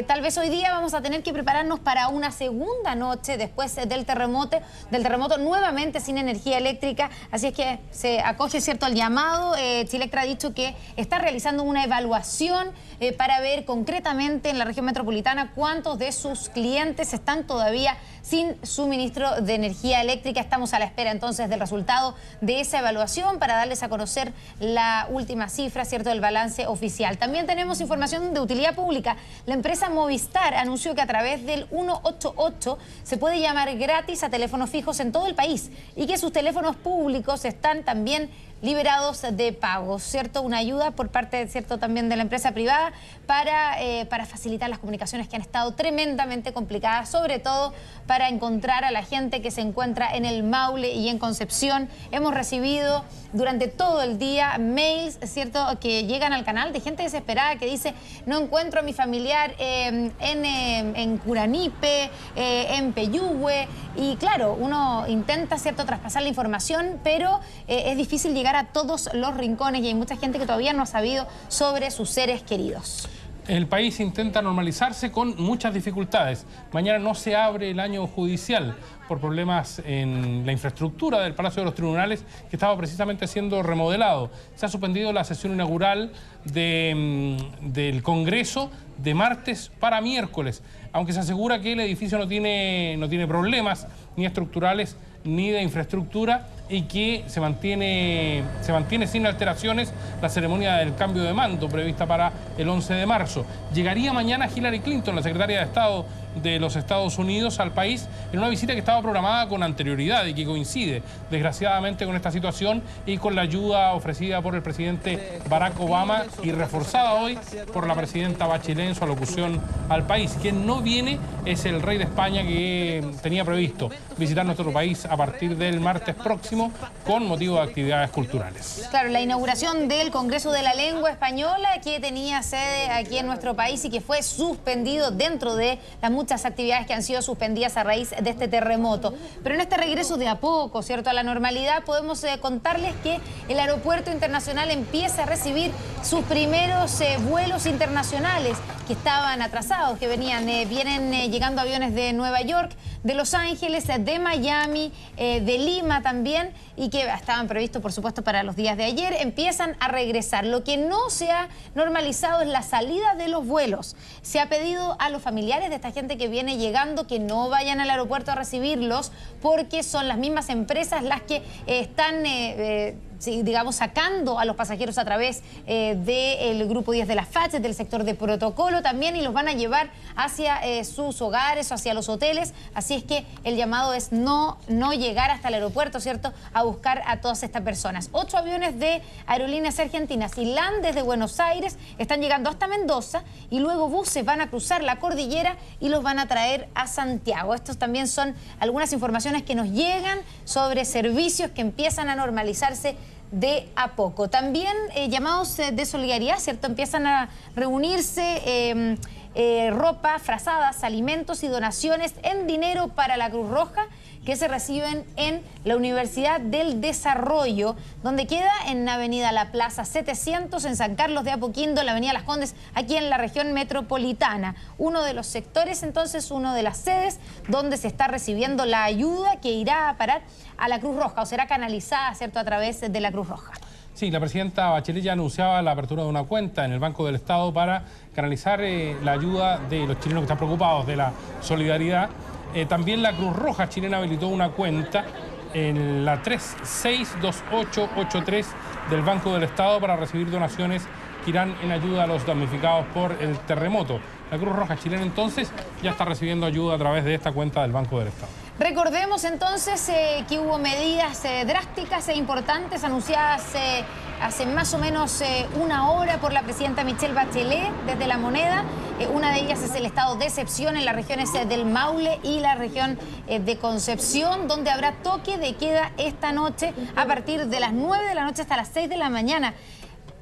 Tal vez hoy día vamos a tener que prepararnos para una segunda noche después del terremoto nuevamente sin energía eléctrica. Así es que se acoge, cierto, al llamado. Chilectra ha dicho que está realizando una evaluación para ver concretamente en la región metropolitana cuántos de sus clientes están todavía sin suministro de energía eléctrica. Estamos a la espera entonces del resultado de esa evaluación para darles a conocer la última cifra, cierto, del balance oficial. nacional. También tenemos información de utilidad pública. La empresa Movistar anunció que a través del 188 se puede llamar gratis a teléfonos fijos en todo el país y que sus teléfonos públicos están también liberados de pagos, ¿cierto? Una ayuda por parte, ¿cierto?, también de la empresa privada para facilitar las comunicaciones que han estado tremendamente complicadas, sobre todo para encontrar a la gente que se encuentra en el Maule y en Concepción. Hemos recibido durante todo el día mails, ¿cierto?, que llegan al canal de gente desesperada que dice: no encuentro a mi familiar en Curanipe, en Peyúgue. Y claro, uno intenta, ¿cierto?, traspasar la información, pero es difícil llegar a todos los rincones y hay mucha gente que todavía no ha sabido sobre sus seres queridos. El país intenta normalizarse con muchas dificultades. Mañana no se abre el año judicial por problemas en la infraestructura del Palacio de los Tribunales, que estaba precisamente siendo remodelado. Se ha suspendido la sesión inaugural del Congreso de martes para miércoles, aunque se asegura que el edificio no tiene problemas ni estructurales ni de infraestructura y que se mantiene sin alteraciones la ceremonia del cambio de mando prevista para el 11 de marzo. Llegaría mañana Hillary Clinton, la secretaria de Estado de los Estados Unidos, al país en una visita que estaba programada con anterioridad y que coincide desgraciadamente con esta situación y con la ayuda ofrecida por el presidente Barack Obama y reforzada hoy por la presidenta Bachelet en su alocución al país. Quien no viene es el rey de España, que tenía previsto visitar nuestro país a partir del martes próximo con motivo de actividades culturales. Claro, la inauguración del Congreso de la Lengua Española, que tenía sede aquí en nuestro país y que fue suspendido dentro de las muchas actividades que han sido suspendidas a raíz de este terremoto. Pero en este regreso de a poco, ¿cierto?, a la normalidad, podemos contarles que el aeropuerto internacional empieza a recibir sus primeros vuelos internacionales que estaban atrasados, que vienen llegando aviones de Nueva York, de Los Ángeles, de Miami, de Lima también, y que estaban previstos, por supuesto, para los días de ayer. Empiezan a regresar. Lo que no se ha normalizado es la salida de los vuelos. Se ha pedido a los familiares de esta gente que viene llegando que no vayan al aeropuerto a recibirlos, porque son las mismas empresas las que están digamos, sacando a los pasajeros a través del Grupo 10 de la FACH, del sector de protocolo también, y los van a llevar hacia sus hogares o hacia los hoteles. Así es que el llamado es no llegar hasta el aeropuerto, ¿cierto?, a buscar a todas estas personas. 8 aviones de Aerolíneas Argentinas y LAN desde Buenos Aires están llegando hasta Mendoza y luego buses van a cruzar la cordillera y los van a traer a Santiago. Estos también son algunas informaciones que nos llegan sobre servicios que empiezan a normalizarse de a poco. También llamados de solidaridad, ¿cierto? Empiezan a reunirse ropa, frazadas, alimentos y donaciones en dinero para la Cruz Roja, que se reciben en la Universidad del Desarrollo, donde queda en Avenida La Plaza 700, en San Carlos de Apoquindo, en la Avenida Las Condes, aquí en la región metropolitana. Uno de los sectores, entonces, una de las sedes donde se está recibiendo la ayuda que irá a parar a la Cruz Roja, o será canalizada, ¿cierto?, a través de la Cruz Roja. Sí, la presidenta Bachelet ya anunciaba la apertura de una cuenta en el Banco del Estado para canalizar la ayuda de los chilenos que están preocupados de la solidaridad. También la Cruz Roja chilena habilitó una cuenta en la 362883 del Banco del Estado para recibir donaciones que irán en ayuda a los damnificados por el terremoto. La Cruz Roja chilena entonces ya está recibiendo ayuda a través de esta cuenta del Banco del Estado. Recordemos entonces que hubo medidas drásticas e importantes anunciadas hace más o menos una hora por la presidenta Michelle Bachelet desde La Moneda. Una de ellas es el estado de excepción en las regiones del Maule y la región de Concepción, donde habrá toque de queda esta noche a partir de las 9 de la noche hasta las 6 de la mañana.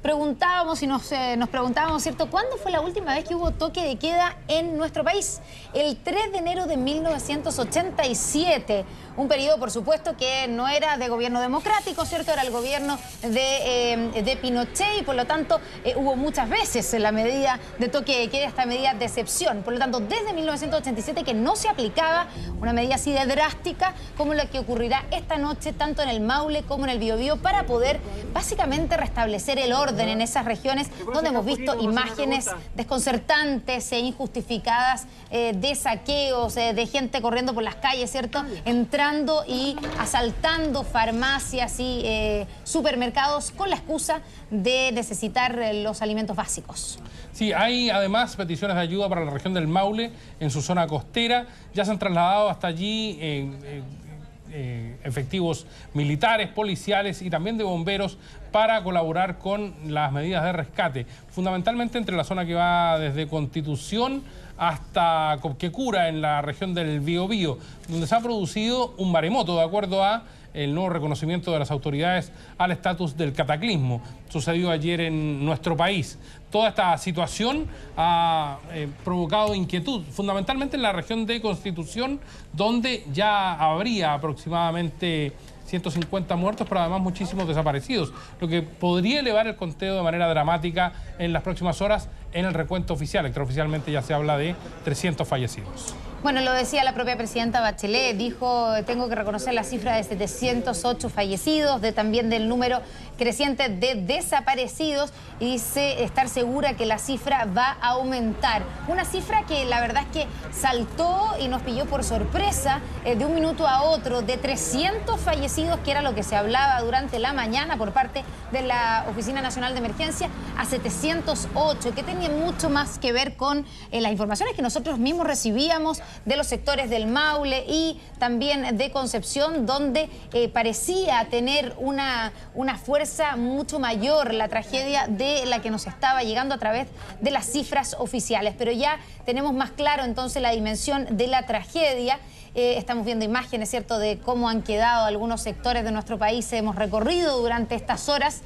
Preguntábamos y nos preguntábamos, ¿cierto?, ¿cuándo fue la última vez que hubo toque de queda en nuestro país? El 3 de enero de 1987, un periodo, por supuesto, que no era de gobierno democrático, ¿cierto? Era el gobierno de Pinochet y, por lo tanto, hubo muchas veces la medida de toque de queda, esta medida de excepción. Por lo tanto, desde 1987 que no se aplicaba una medida así de drástica como la que ocurrirá esta noche, tanto en el Maule como en el Biobío, para poder, básicamente, restablecer el orden orden en esas regiones donde hemos visto imágenes desconcertantes e injustificadas de saqueos, de gente corriendo por las calles, ¿cierto? Entrando y asaltando farmacias y supermercados con la excusa de necesitar los alimentos básicos. Sí, hay además peticiones de ayuda para la región del Maule en su zona costera. Ya se han trasladado hasta allí efectivos militares, policiales y también de bomberos para colaborar con las medidas de rescate, fundamentalmente entre la zona que va desde Constitución hasta Copquecura, en la región del Biobío, donde se ha producido un maremoto, de acuerdo a el nuevo reconocimiento de las autoridades al estatus del cataclismo. Sucedió ayer en nuestro país. Toda esta situación ha provocado inquietud, fundamentalmente en la región de Constitución, donde ya habría aproximadamente 150 muertos, pero además muchísimos desaparecidos, lo que podría elevar el conteo de manera dramática en las próximas horas en el recuento oficial. Extraoficialmente ya se habla de 300 fallecidos. Bueno, lo decía la propia presidenta Bachelet, dijo, tengo que reconocer la cifra de 708 fallecidos, también del número creciente de desaparecidos, y dice estar segura que la cifra va a aumentar. Una cifra que la verdad es que saltó y nos pilló por sorpresa de un minuto a otro, de 300 fallecidos, que era lo que se hablaba durante la mañana por parte de la Oficina Nacional de Emergencia, a 708, que tenía mucho más que ver con las informaciones que nosotros mismos recibíamos de los sectores del Maule y también de Concepción, donde parecía tener una fuerza mucho mayor la tragedia de la que nos estaba llegando a través de las cifras oficiales. Pero ya tenemos más claro entonces la dimensión de la tragedia. Estamos viendo imágenes, ¿cierto?, de cómo han quedado algunos sectores de nuestro país. Hemos recorrido durante estas horas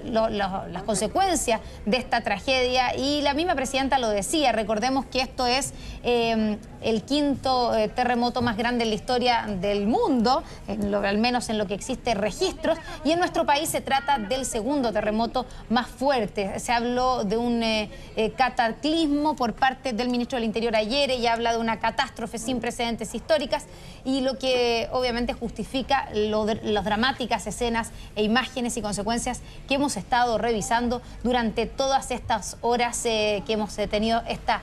las consecuencias de esta tragedia, y la misma presidenta lo decía. Recordemos que esto es el quinto terremoto más grande en la historia del mundo, al menos en lo que existe registros, y en nuestro país se trata del segundo terremoto más fuerte. Se habló de un cataclismo por parte del ministro del Interior ayer. Ella habla de una catástrofe sin precedentes históricas, y lo que obviamente justifica las dramáticas escenas e imágenes y consecuencias que hemos estado revisando durante todas estas horas que hemos tenido esta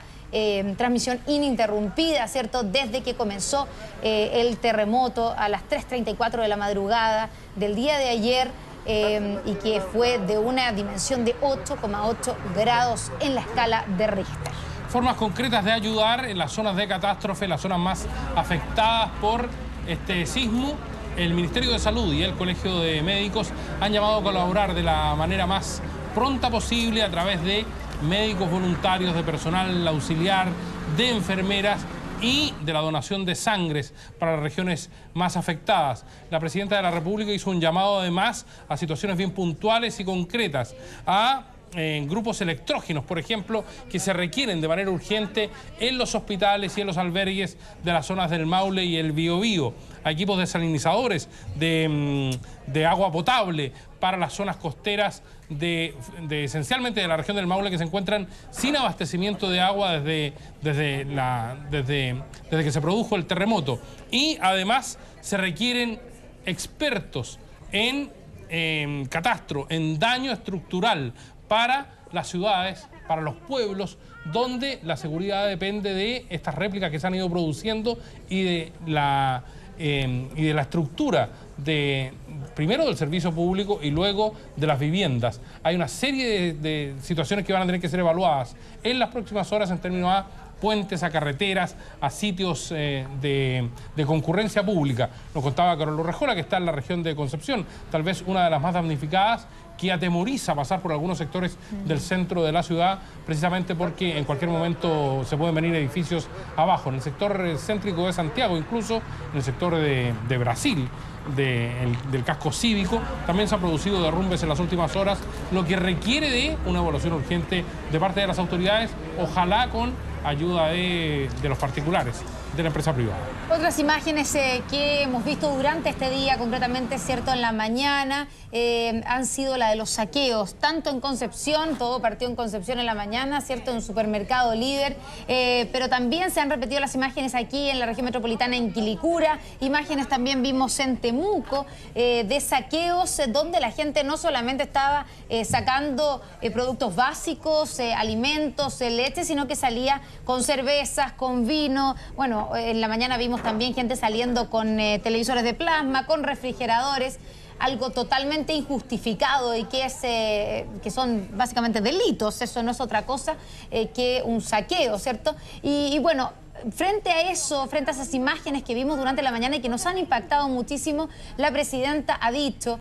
transmisión ininterrumpida, ¿cierto?, desde que comenzó el terremoto a las 3:34 de la madrugada del día de ayer, y que fue de una dimensión de 8,8 grados en la escala de Richter. Formas concretas de ayudar en las zonas de catástrofe, las zonas más afectadas por este sismo. El Ministerio de Salud y el Colegio de Médicos han llamado a colaborar de la manera más pronta posible a través de médicos voluntarios, de personal auxiliar, de enfermeras y de la donación de sangres para las regiones más afectadas. La Presidenta de la República hizo un llamado además a situaciones bien puntuales y concretas, a grupos electrógenos, por ejemplo, que se requieren de manera urgente en los hospitales y en los albergues de las zonas del Maule y el Biobío, a equipos desalinizadores de agua potable para las zonas costeras esencialmente de la región del Maule, que se encuentran sin abastecimiento de agua desde que se produjo el terremoto. Y además se requieren expertos en catastro, en daño estructural para las ciudades, para los pueblos, donde la seguridad depende de estas réplicas que se han ido produciendo y de la estructura primero del servicio público y luego de las viviendas. Hay una serie de situaciones que van a tener que ser evaluadas en las próximas horas en términos a puentes, a carreteras, a sitios de concurrencia pública. Nos contaba Carol Urrejola, que está en la región de Concepción, tal vez una de las más damnificadas, que atemoriza pasar por algunos sectores del centro de la ciudad, precisamente porque en cualquier momento se pueden venir edificios abajo. En el sector céntrico de Santiago, incluso en el sector de Brasil, del casco cívico, también se han producido derrumbes en las últimas horas, lo que requiere de una evaluación urgente de parte de las autoridades, ojalá con ayuda de los particulares. de la empresa privada. Otras imágenes que hemos visto durante este día, concretamente, cierto, en la mañana, han sido la de los saqueos, tanto en Concepción, todo partió en Concepción en la mañana, cierto, en un supermercado líder, pero también se han repetido las imágenes aquí en la región metropolitana, en Quilicura, imágenes también vimos en Temuco, de saqueos donde la gente no solamente estaba sacando productos básicos, alimentos, leche, sino que salía con cervezas, con vino. Bueno, en la mañana vimos también gente saliendo con televisores de plasma, con refrigeradores, algo totalmente injustificado y que son básicamente delitos. Eso no es otra cosa que un saqueo, ¿cierto? Y bueno, frente a eso, frente a esas imágenes que vimos durante la mañana y que nos han impactado muchísimo, la presidenta ha dicho